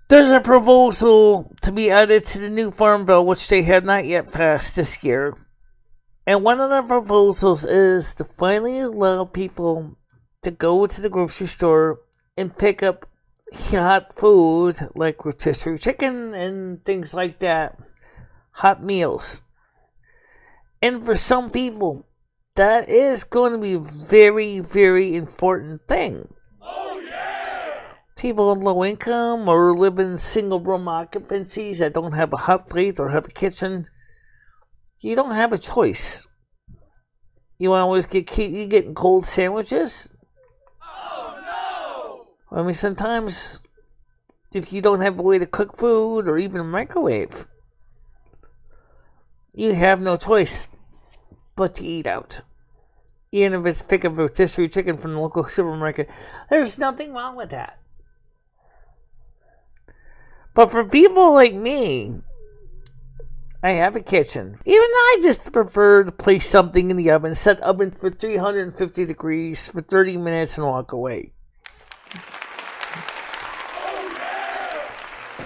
There's a proposal to be added to the new Farm Bill, which they have not yet passed this year. And one of the proposals is to finally allow people to go to the grocery store and pick up hot food like rotisserie chicken and things like that. Hot meals. And for some people, that is going to be a very, very important thing. Oh yeah! People on low income or live in single room occupancies that don't have a hot plate or have a kitchen, you don't have a choice. You want to always keep getting cold sandwiches? Oh no! I mean, sometimes if you don't have a way to cook food or even microwave, you have no choice but to eat out. Even if it's pick up rotisserie chicken from the local supermarket, there's nothing wrong with that. But for people like me, I have a kitchen. Even I just prefer to place something in the oven, set oven for 350 degrees for 30 minutes and walk away. Oh yeah!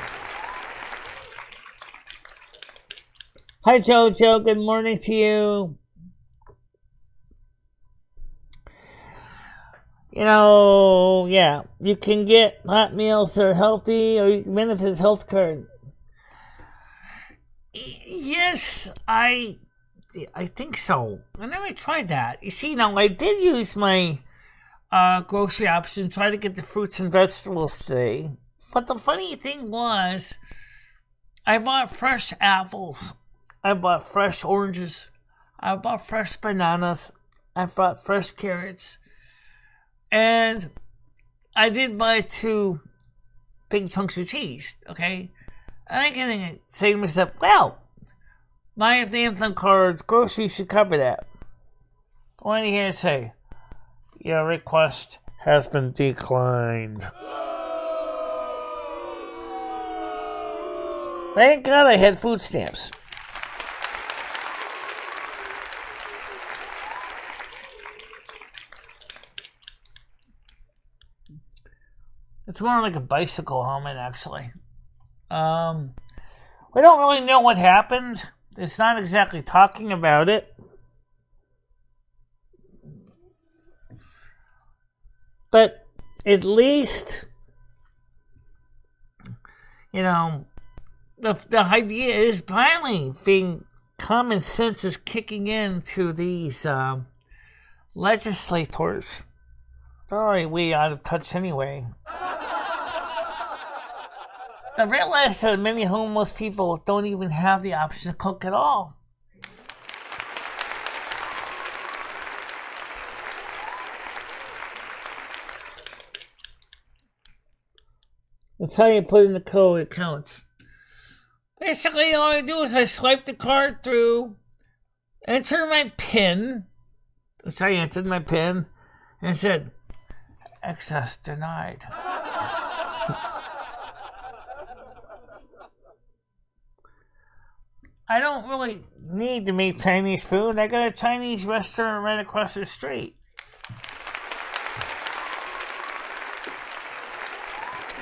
Hi, Jojo. Good morning to you. You know, yeah, you can get hot meals that are healthy, or you can benefit his health card. Yes, I think so. I never tried that. You see, now I did use my grocery option, try to get the fruits and vegetables today. But the funny thing was, I bought fresh apples. I bought fresh oranges. I bought fresh bananas. I bought fresh carrots. And I did buy 2 big chunks of cheese, okay? And I can say to myself, well, my Anthem card's groceries should cover that. What do you hear say? Your request has been declined. Thank God I had food stamps. It's more like a bicycle helmet, actually. We don't really know what happened. It's not exactly talking about it. But at least, you know, the idea is finally being common sense is kicking in to these legislators. They're already way out of touch anyway. I realize that many homeless people don't even have the option to cook at all. That's how you put in the code, it counts. Basically, all I do is I swipe the card through, enter my PIN, which I entered my PIN, and it said, access denied. I don't really need to make Chinese food. I got a Chinese restaurant right across the street.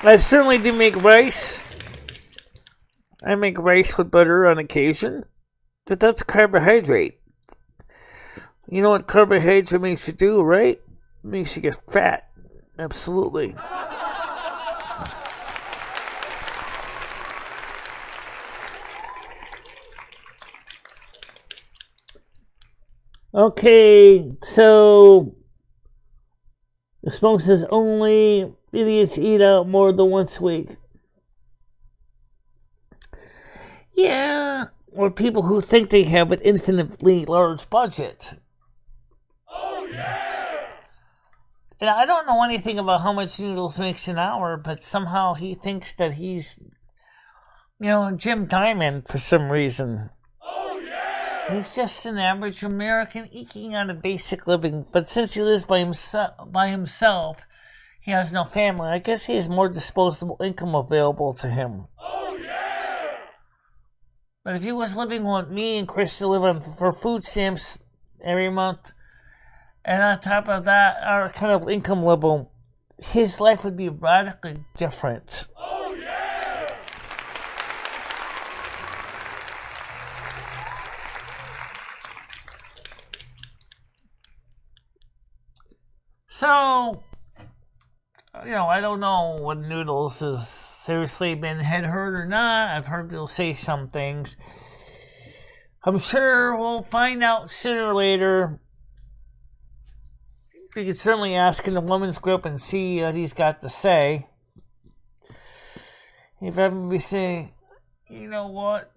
I certainly do make rice. I make rice with butter on occasion. But that's a carbohydrate. You know what carbohydrate makes you do, right? It makes you get fat. Absolutely. Okay, so the smoke says only idiots eat out more than once a week. Yeah, or people who think they have an infinitely large budget. Oh yeah! And I don't know anything about how much Noodles makes an hour, but somehow he thinks that he's, Jim Diamond for some reason. Oh yeah! He's just an average American eking on a basic living, but since he lives by himself, he has no family. I guess he has more disposable income available to him. Oh yeah! But if he was living with me and Chris to live on for food stamps every month, and on top of that, our kind of income level, his life would be radically different. Oh yeah! So, I don't know when Noodles has seriously been head hurt or not. I've heard people say some things. I'm sure we'll find out sooner or later. We could certainly ask in the women's group and see what he's got to say. If everybody say, you know what?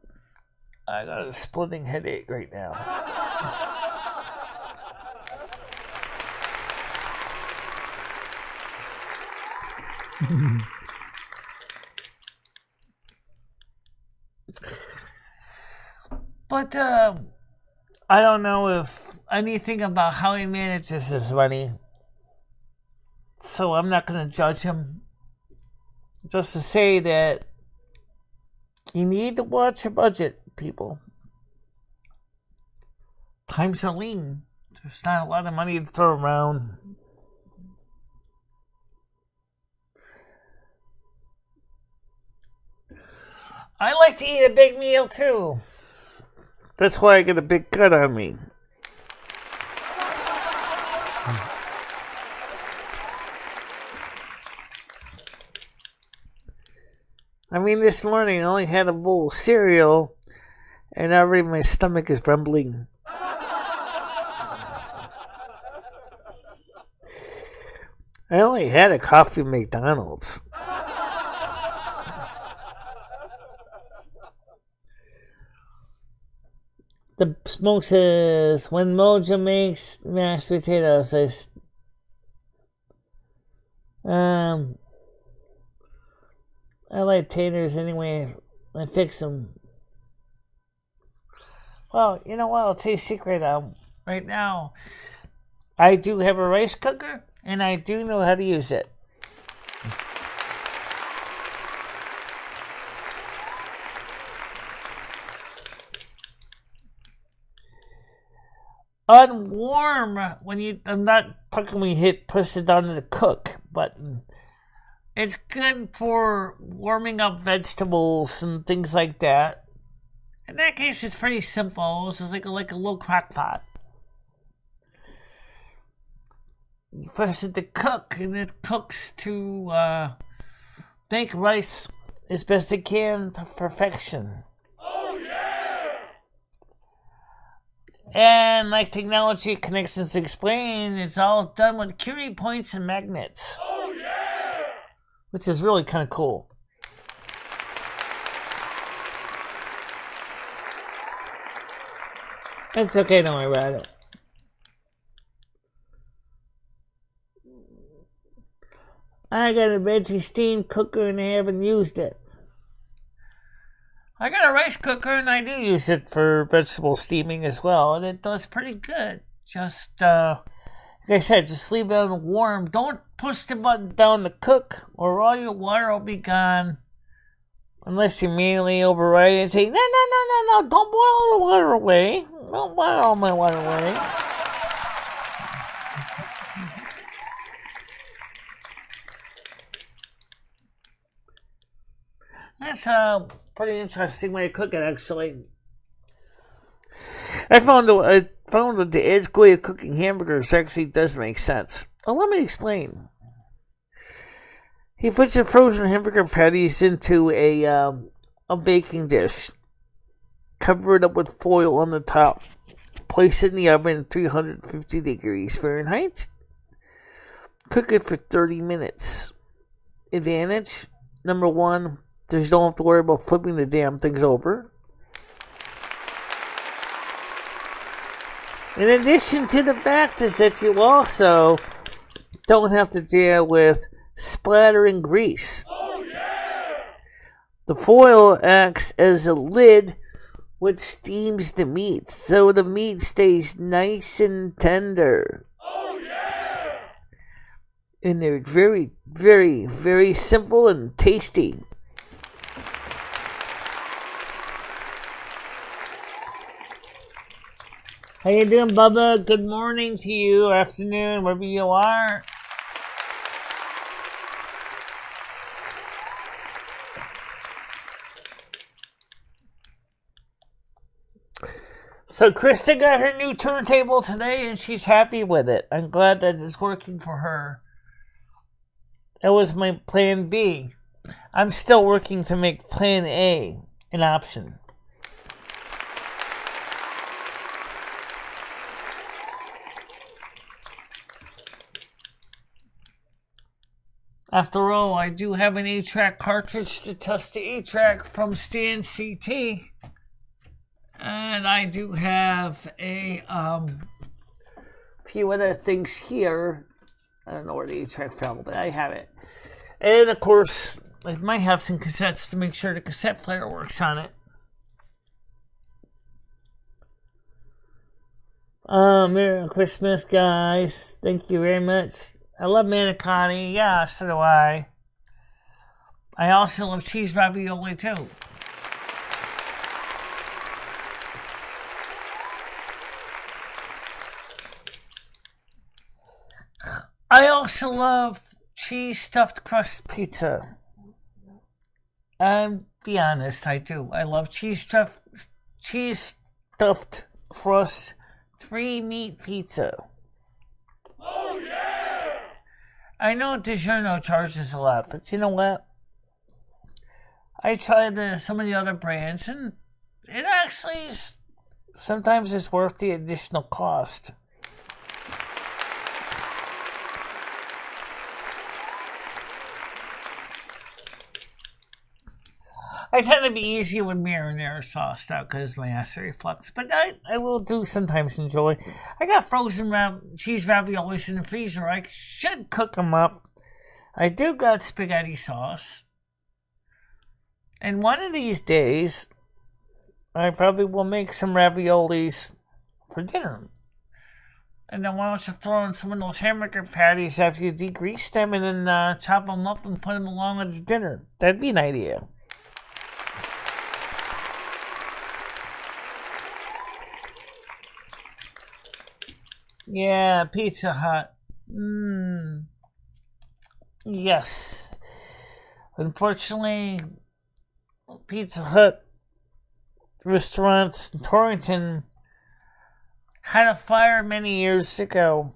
I got a splitting headache right now. But I don't know if anything about how he manages his money, so I'm not going to judge him. Just to say that you need to watch your budget, people. Times are lean. There's not a lot of money to throw around. I like to eat a big meal too. That's why I get a big cut on me. I mean, this morning I only had a bowl of cereal, and already my stomach is rumbling. I only had a coffee at McDonald's. The smoke says, when Mojo makes mashed potatoes, I like taters anyway. I fix them. Well, you know what? I'll tell you a secret. Right now, I do have a rice cooker, and I do know how to use it. On warm, I'm not talking when you push it down to the cook button. It's good for warming up vegetables and things like that. In that case, it's pretty simple. It's just like a little crock pot. You press it to cook, and it cooks to make rice as best it can to perfection. Oh yeah! And like Technology Connections explain, it's all done with Curie points and magnets. Oh yeah! Which is really kind of cool. It's okay, don't worry about it. I got a veggie steam cooker and I haven't used it. I got a rice cooker and I do use it for vegetable steaming as well, and it does pretty good. Just, like I said, just leave it on warm. Don't push the button down to cook, or all your water will be gone. Unless you immediately override it and say, no, don't boil the water away. Don't boil all my water away. That's a pretty interesting way to cook it, actually. I found that the edge way of cooking hamburgers actually does make sense. Well, let me explain. He puts the frozen hamburger patties into a baking dish. Cover it up with foil on the top. Place it in the oven at 350 degrees Fahrenheit. Cook it for 30 minutes. Advantage: number one, you don't have to worry about flipping the damn things over. In addition to the fact is that you also don't have to deal with splattering grease. Oh yeah! The foil acts as a lid which steams the meat, so the meat stays nice and tender. Oh yeah! And they're very, very, very simple and tasty. How you doing, Bubba? Good morning to you, afternoon, wherever you are. So Krista got her new turntable today, and she's happy with it. I'm glad that it's working for her. That was my plan B. I'm still working to make plan A an option. After all, I do have an 8-track cartridge to test the 8-track from Stan CT. And I do have a few other things here. I don't know where the 8-track fell, but I have it. And of course, I might have some cassettes to make sure the cassette player works on it. Merry Christmas, guys. Thank you very much. I love manicotti. Yeah, so do I. I also love cheese ravioli, too. I also love cheese stuffed crust pizza. Be honest, I do. I love cheese stuffed crust 3-meat pizza. Oh yeah! I know DiGiorno charges a lot, but you know what? I tried some of the other brands, and it actually is, sometimes it's worth the additional cost. I tend to be easy with marinara sauce now because my acid reflux, but I will do sometimes enjoy. I got frozen cheese raviolis in the freezer. I should cook them up. I do got spaghetti sauce. And one of these days, I probably will make some raviolis for dinner. And then why don't you throw in some of those hamburger patties after you degrease them and then chop them up and put them along with the dinner. That'd be an idea. Yeah, Pizza Hut. Yes. Unfortunately, Pizza Hut restaurants in Torrington had a fire many years ago,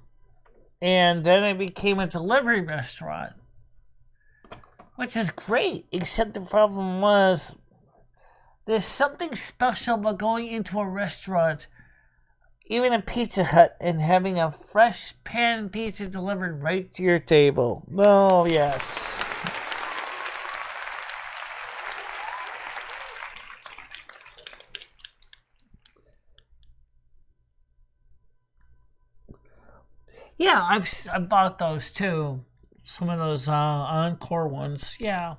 and then it became a delivery restaurant, which is great, except the problem was there's something special about going into a restaurant, even a Pizza Hut, and having a fresh pan pizza delivered right to your table. Oh, yes. Yeah, I've bought those too. Some of those Encore ones. Yeah.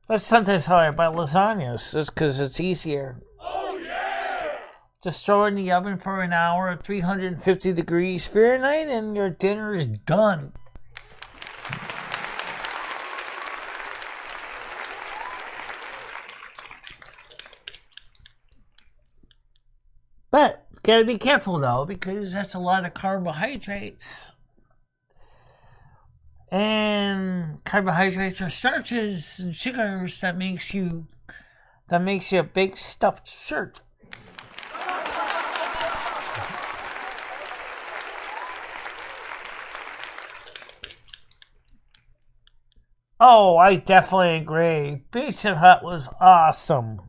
That's sometimes how I buy lasagnas, just because it's easier. Oh yeah! Just throw it in the oven for an hour at 350 degrees Fahrenheit, and your dinner is done. Gotta be careful though, because that's a lot of carbohydrates. And carbohydrates are starches and sugars that makes you a big stuffed shirt. Oh, I definitely agree. Pizza Hut was awesome.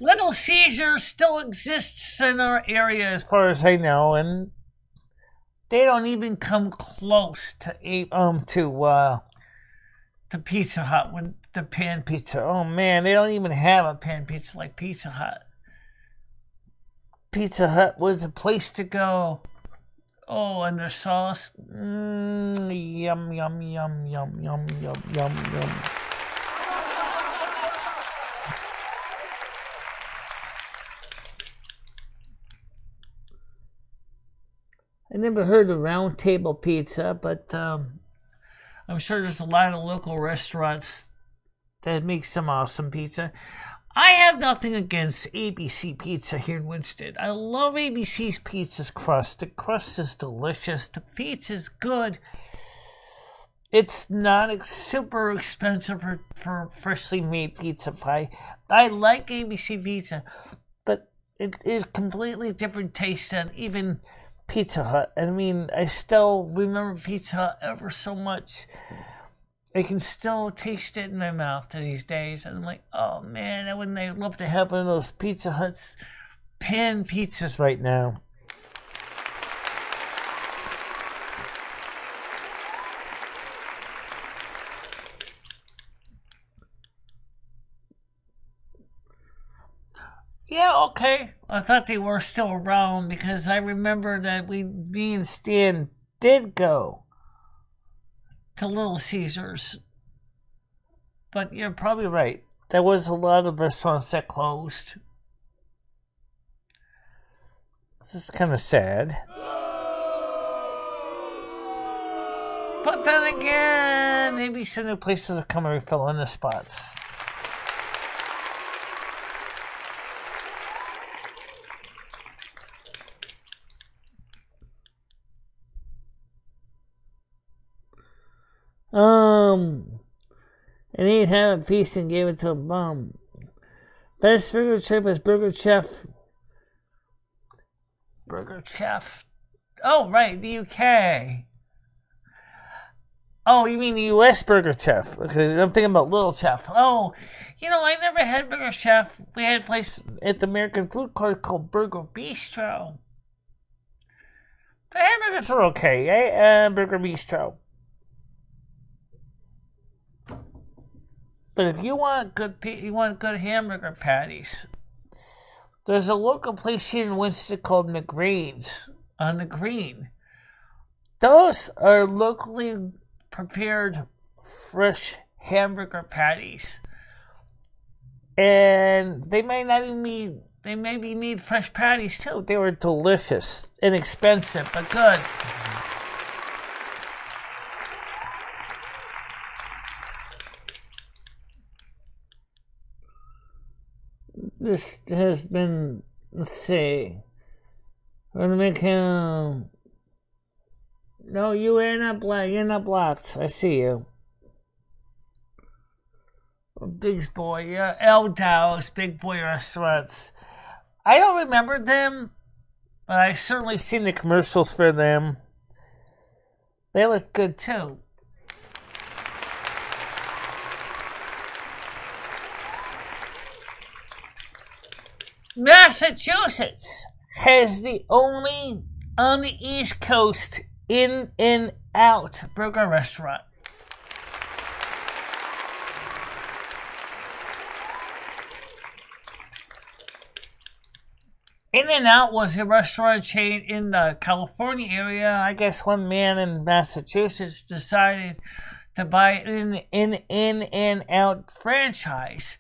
Little Caesar still exists in our area as far as I know, and they don't even come close to Pizza Hut with the pan pizza. Oh man, they don't even have a pan pizza like Pizza Hut. Pizza Hut was a place to go. Oh, and their sauce. Yum, yum, yum, yum, yum, yum, yum, yum. I never heard of Round Table Pizza, but I'm sure there's a lot of local restaurants that make some awesome pizza. I have nothing against ABC Pizza here in Winston. I love ABC's pizza's crust. The crust is delicious. The pizza's good. It's not super expensive for freshly made pizza pie. I like ABC Pizza, but it is completely different taste than even Pizza Hut. I mean, I still remember Pizza Hut ever so much. I can still taste it in my mouth these days. And I'm like, oh man, I wouldn't love to have one of those Pizza Hut's pan pizzas right now. Yeah, okay. I thought they were still around because I remember that me and Stan did go to Little Caesars. But you're probably right. There was a lot of restaurants that closed. This is kind of sad. But then again, maybe some new places are coming to fill in the spots. And he'd have a piece and gave it to a bum. Best burger chip is Burger Chef. Burger Chef. Oh, right, the UK. Oh, you mean the U.S. Burger Chef? Okay, I'm thinking about Little Chef. Oh, I never had Burger Chef. We had a place at the American Food Court called Burger Bistro. The hamburgers are okay. Burger Bistro. But if you want good hamburger patties, there's a local place here in Winston called McGreen's on the Green. Those are locally prepared fresh hamburger patties. And they may be made fresh patties too. They were delicious, inexpensive, but good. This has been, let's see. We're gonna make him. No, you're not blocked. I see you. Big Boy, yeah, El Dow's Big Boy Restaurants. I don't remember them, but I've certainly seen the commercials for them. They look good too. Massachusetts has the only on the East Coast In-N-Out burger restaurant. In-N-Out was a restaurant chain in the California area. I guess one man in Massachusetts decided to buy an In-N-Out franchise.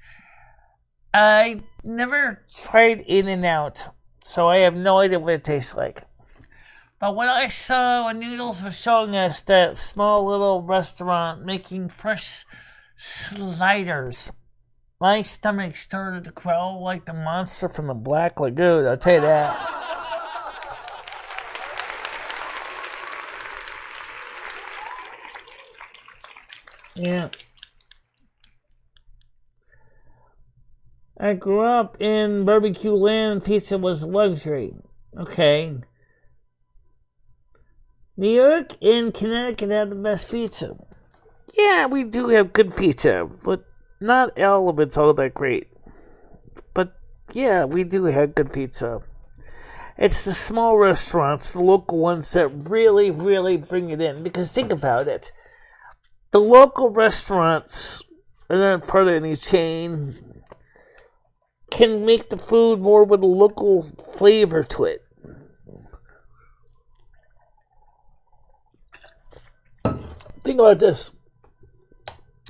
I never tried In-N-Out, so I have no idea what it tastes like. But when I saw when Noodles was showing us that small little restaurant making fresh sliders. My stomach started to growl like the monster from the Black Lagoon, I'll tell you that. Yeah. I grew up in barbecue land. Pizza was a luxury. Okay. New York and Connecticut have the best pizza. Yeah, we do have good pizza, but not all of it's all that great. But yeah, we do have good pizza. It's the small restaurants, the local ones that really, really bring it in. Because think about it. The local restaurants are not part of any chain. Can make the food more with a local flavor to it. Think about this.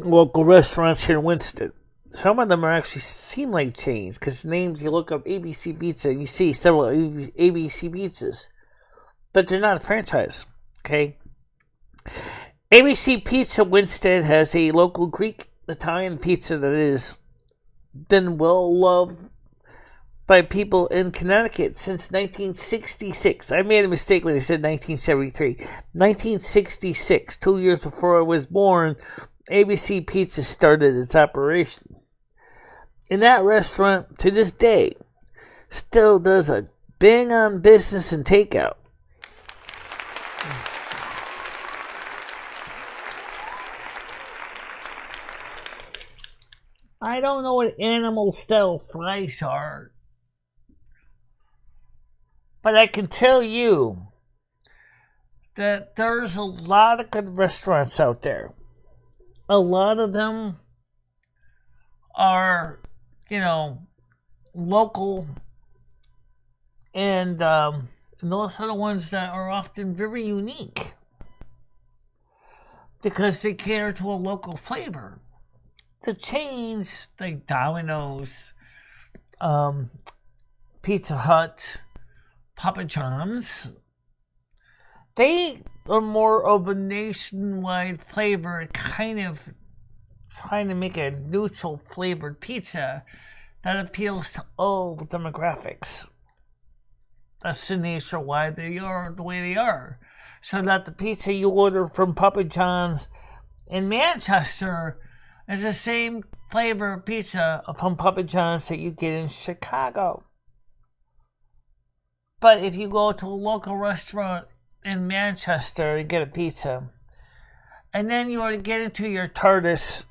Local restaurants here in Winston. Some of them are actually seem like chains because names, you look up ABC Pizza and you see several ABC Pizzas. But they're not a franchise. Okay? ABC Pizza Winston has a local Greek Italian pizza that has been well loved by people in Connecticut since 1966. I made a mistake when I said 1973. 1966, 2 years before I was born, ABC Pizza started its operation. And that restaurant, to this day, still does a bang on business and takeout. I don't know what animal style fries are, but I can tell you that there's a lot of good restaurants out there. A lot of them are, local, and those are the ones that are often very unique because they cater to a local flavor. The chains like Domino's, Pizza Hut, Papa John's, they are more of a nationwide flavor, kind of trying to make a neutral flavored pizza that appeals to all demographics. That's the nature why they are the way they are. So that the pizza you order from Papa John's in Manchester is the same flavor of pizza from Papa John's that you get in Chicago. But if you go to a local restaurant in Manchester and get a pizza, and then you were to get into your TARDIS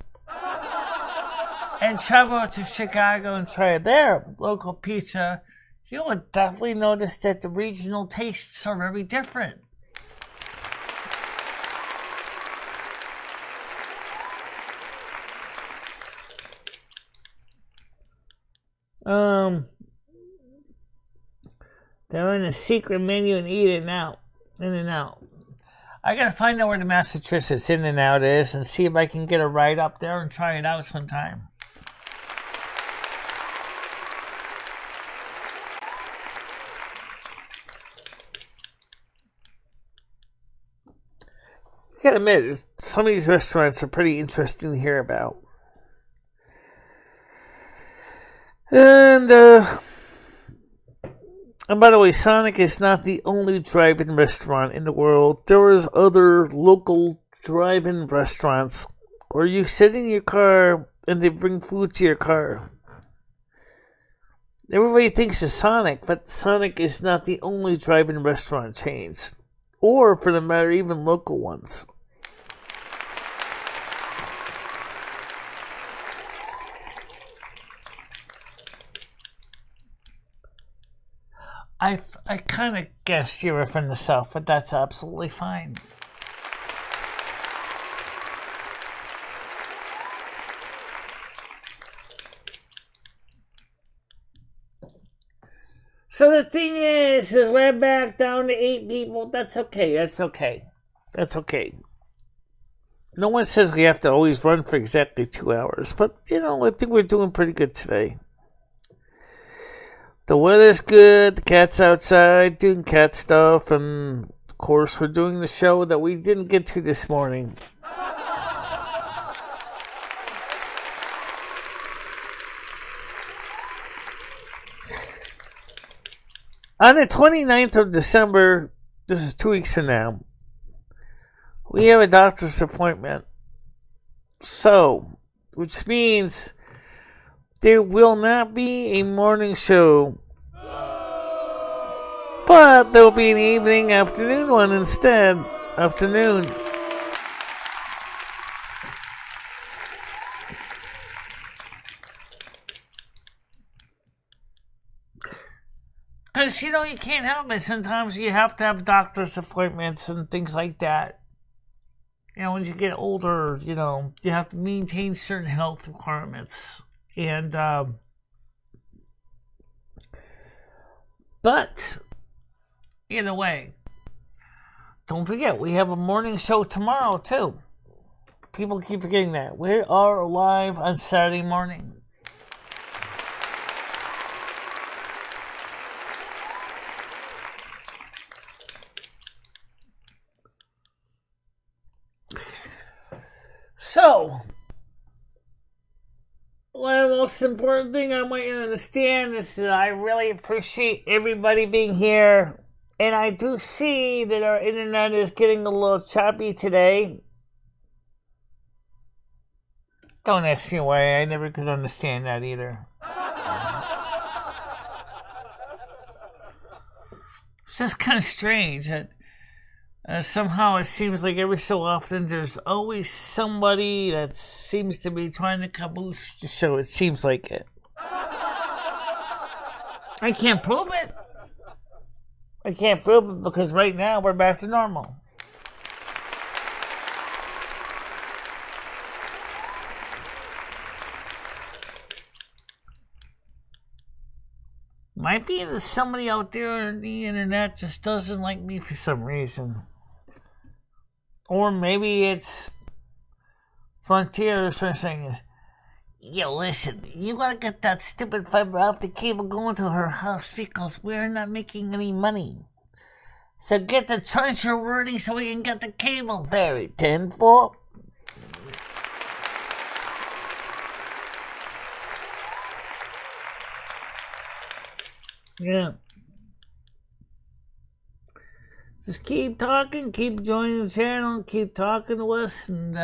and travel to Chicago and try their local pizza, you would definitely notice that the regional tastes are very different. They're in a secret menu and eat it now. In and out. I gotta find out where the Massachusetts In and Out is and see if I can get a ride up there and try it out sometime. I gotta admit, some of these restaurants are pretty interesting to hear about. And by the way, Sonic is not the only drive-in restaurant in the world. There is other local drive-in restaurants where you sit in your car and they bring food to your car. Everybody thinks it's Sonic, but Sonic is not the only drive-in restaurant chains. Or, for the matter, even local ones. I kind of guessed you were from the South, but that's absolutely fine. So the thing is we're back down to 8 people. That's okay. That's okay. That's okay. No one says we have to always run for exactly 2 hours, but I think we're doing pretty good today. The weather's good, the cat's outside doing cat stuff, and of course we're doing the show that we didn't get to this morning. On the 29th of December, this is 2 weeks from now, we have a doctor's appointment. So, which means there will not be a morning show, but there will be an evening, afternoon one instead. Afternoon. Because, you can't help it. Sometimes you have to have doctor's appointments and things like that. When you get older, you have to maintain certain health requirements. And, but, either way, don't forget, we have a morning show tomorrow, too. People keep forgetting that. We are live on Saturday morning. So, one of the most important thing I want you to understand is that I really appreciate everybody being here. And I do see that our internet is getting a little choppy today. Don't ask me why. I never could understand that either. It's just kind of strange that somehow it seems like every so often there's always somebody that seems to be trying to caboose the show. It seems like it. I can't prove it. I can't prove it because right now we're back to normal. Might be that somebody out there on the internet just doesn't like me for some reason. Or maybe it's Frontier trying to say is, yo, listen, you gotta get that stupid fiber optic cable going to her house because we're not making any money. So get the trencher ready so we can get the cable buried. 10-4. Yeah. Just keep talking, keep joining the channel, keep talking to us, and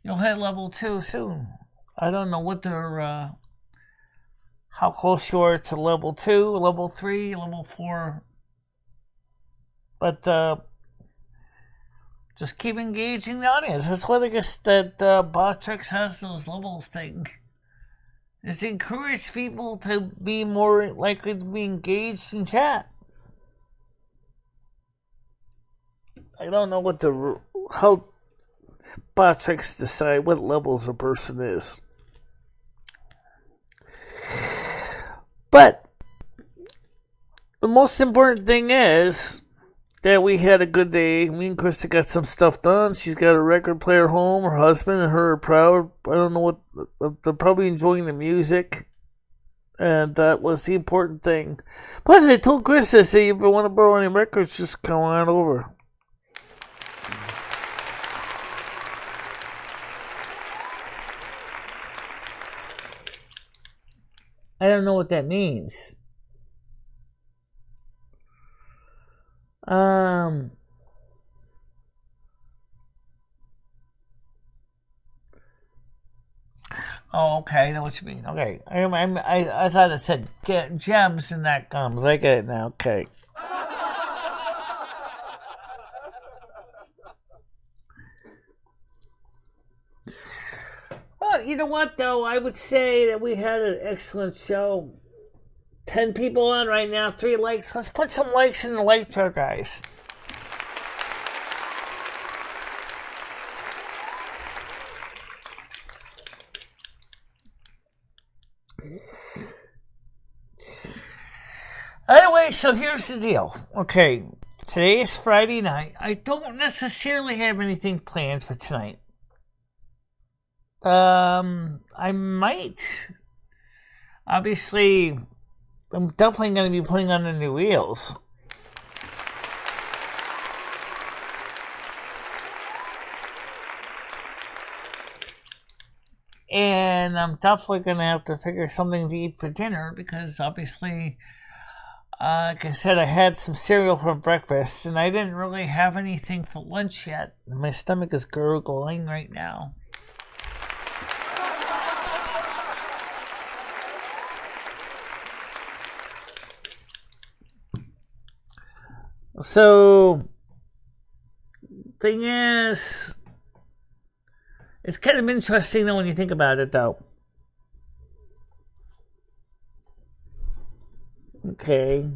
you'll hit level 2 soon. I don't know what they're, how close you are to level 2, level 3, level 4. But just keep engaging the audience. That's what I guess that Botrix has those levels thing. Is to encourage people to be more likely to be engaged in chat. I don't know how Botrix decide what levels a person is. But the most important thing is that we had a good day. Me and Krista got some stuff done. She's got a record player home. Her husband and her are proud. I don't know what. They're probably enjoying the music. And that was the important thing. Plus, I told Krista, I said, if you want to borrow any records, just come on over. I don't know what that means. Oh, okay, I know what you mean. Okay, I thought it said get gems and that comes. I get it now. Okay. Well, you know what, though? I would say that we had an excellent show. 10 people on right now, 3 likes. Let's put some likes in the like chart, guys. Anyway, so here's the deal. Okay, today is Friday night. I don't necessarily have anything planned for tonight. I might. Obviously, I'm definitely going to be putting on the new wheels. And I'm definitely going to have to figure something to eat for dinner because obviously Like I said, I had some cereal for breakfast, and I didn't really have anything for lunch yet. My stomach is gurgling right now. So, thing is, it's kind of interesting though when you think about it though. Okay.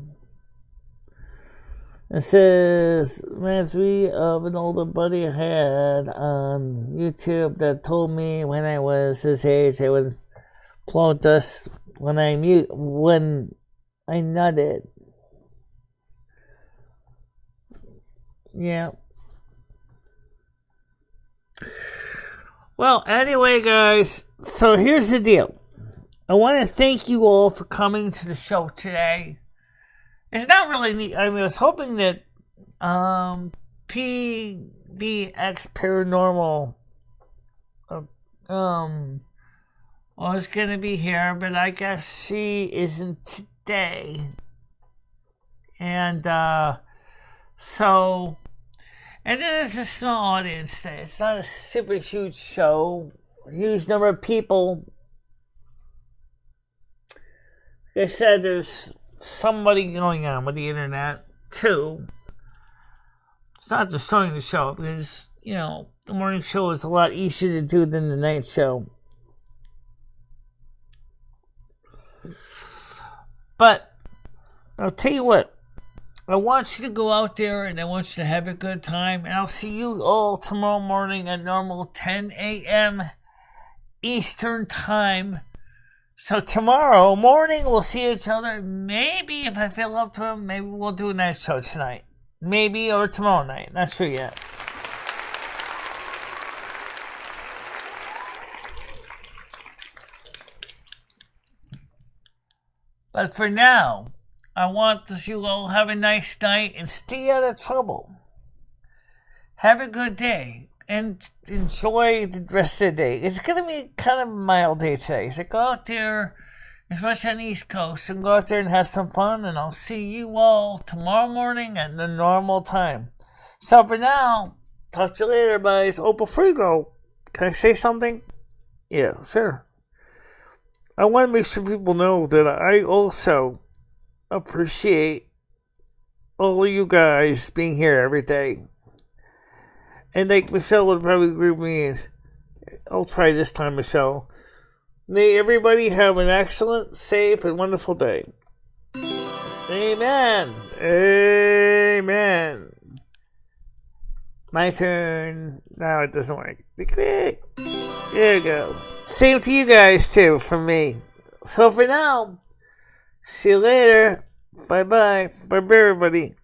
It says, reminds of an older buddy I had on YouTube that told me when I was his age I would blow dust when I nutted. Yeah. Well, anyway, guys, so here's the deal. I want to thank you all for coming to the show today. It's not really neat. I mean, I was hoping that PBX Paranormal was going to be here, but I guess she isn't today. And so, and then it's a small audience today. It's not a super huge show, huge number of people. Like I said, there's somebody going on with the internet too. It's not destroying the show because, you know, the morning show is a lot easier to do than the night show. But I'll tell you what, I want you to go out there and I want you to have a good time. And I'll see you all tomorrow morning at normal 10 a.m. Eastern Time. So tomorrow morning we'll see each other. Maybe if I feel up to it, maybe we'll do a night show tonight. Maybe, or tomorrow night. Not sure yet. But for now, I want to see you all have a nice night and stay out of trouble. Have a good day. And enjoy the rest of the day. It's going to be kind of a mild day today. So go out there, especially on the East Coast, and go out there and have some fun. And I'll see you all tomorrow morning at the normal time. So for now, talk to you later, guys. Opal Frigo. Can I say something? Yeah, sure. I want to make sure people know that I also appreciate all of you guys being here every day. And like Michelle would probably agree with me, I'll try this time, Michelle. May everybody have an excellent, safe, and wonderful day. Amen. Amen. My turn. No, it doesn't work. There you go. Same to you guys, too, from me. So for now, see you later. Bye-bye. Bye-bye, everybody.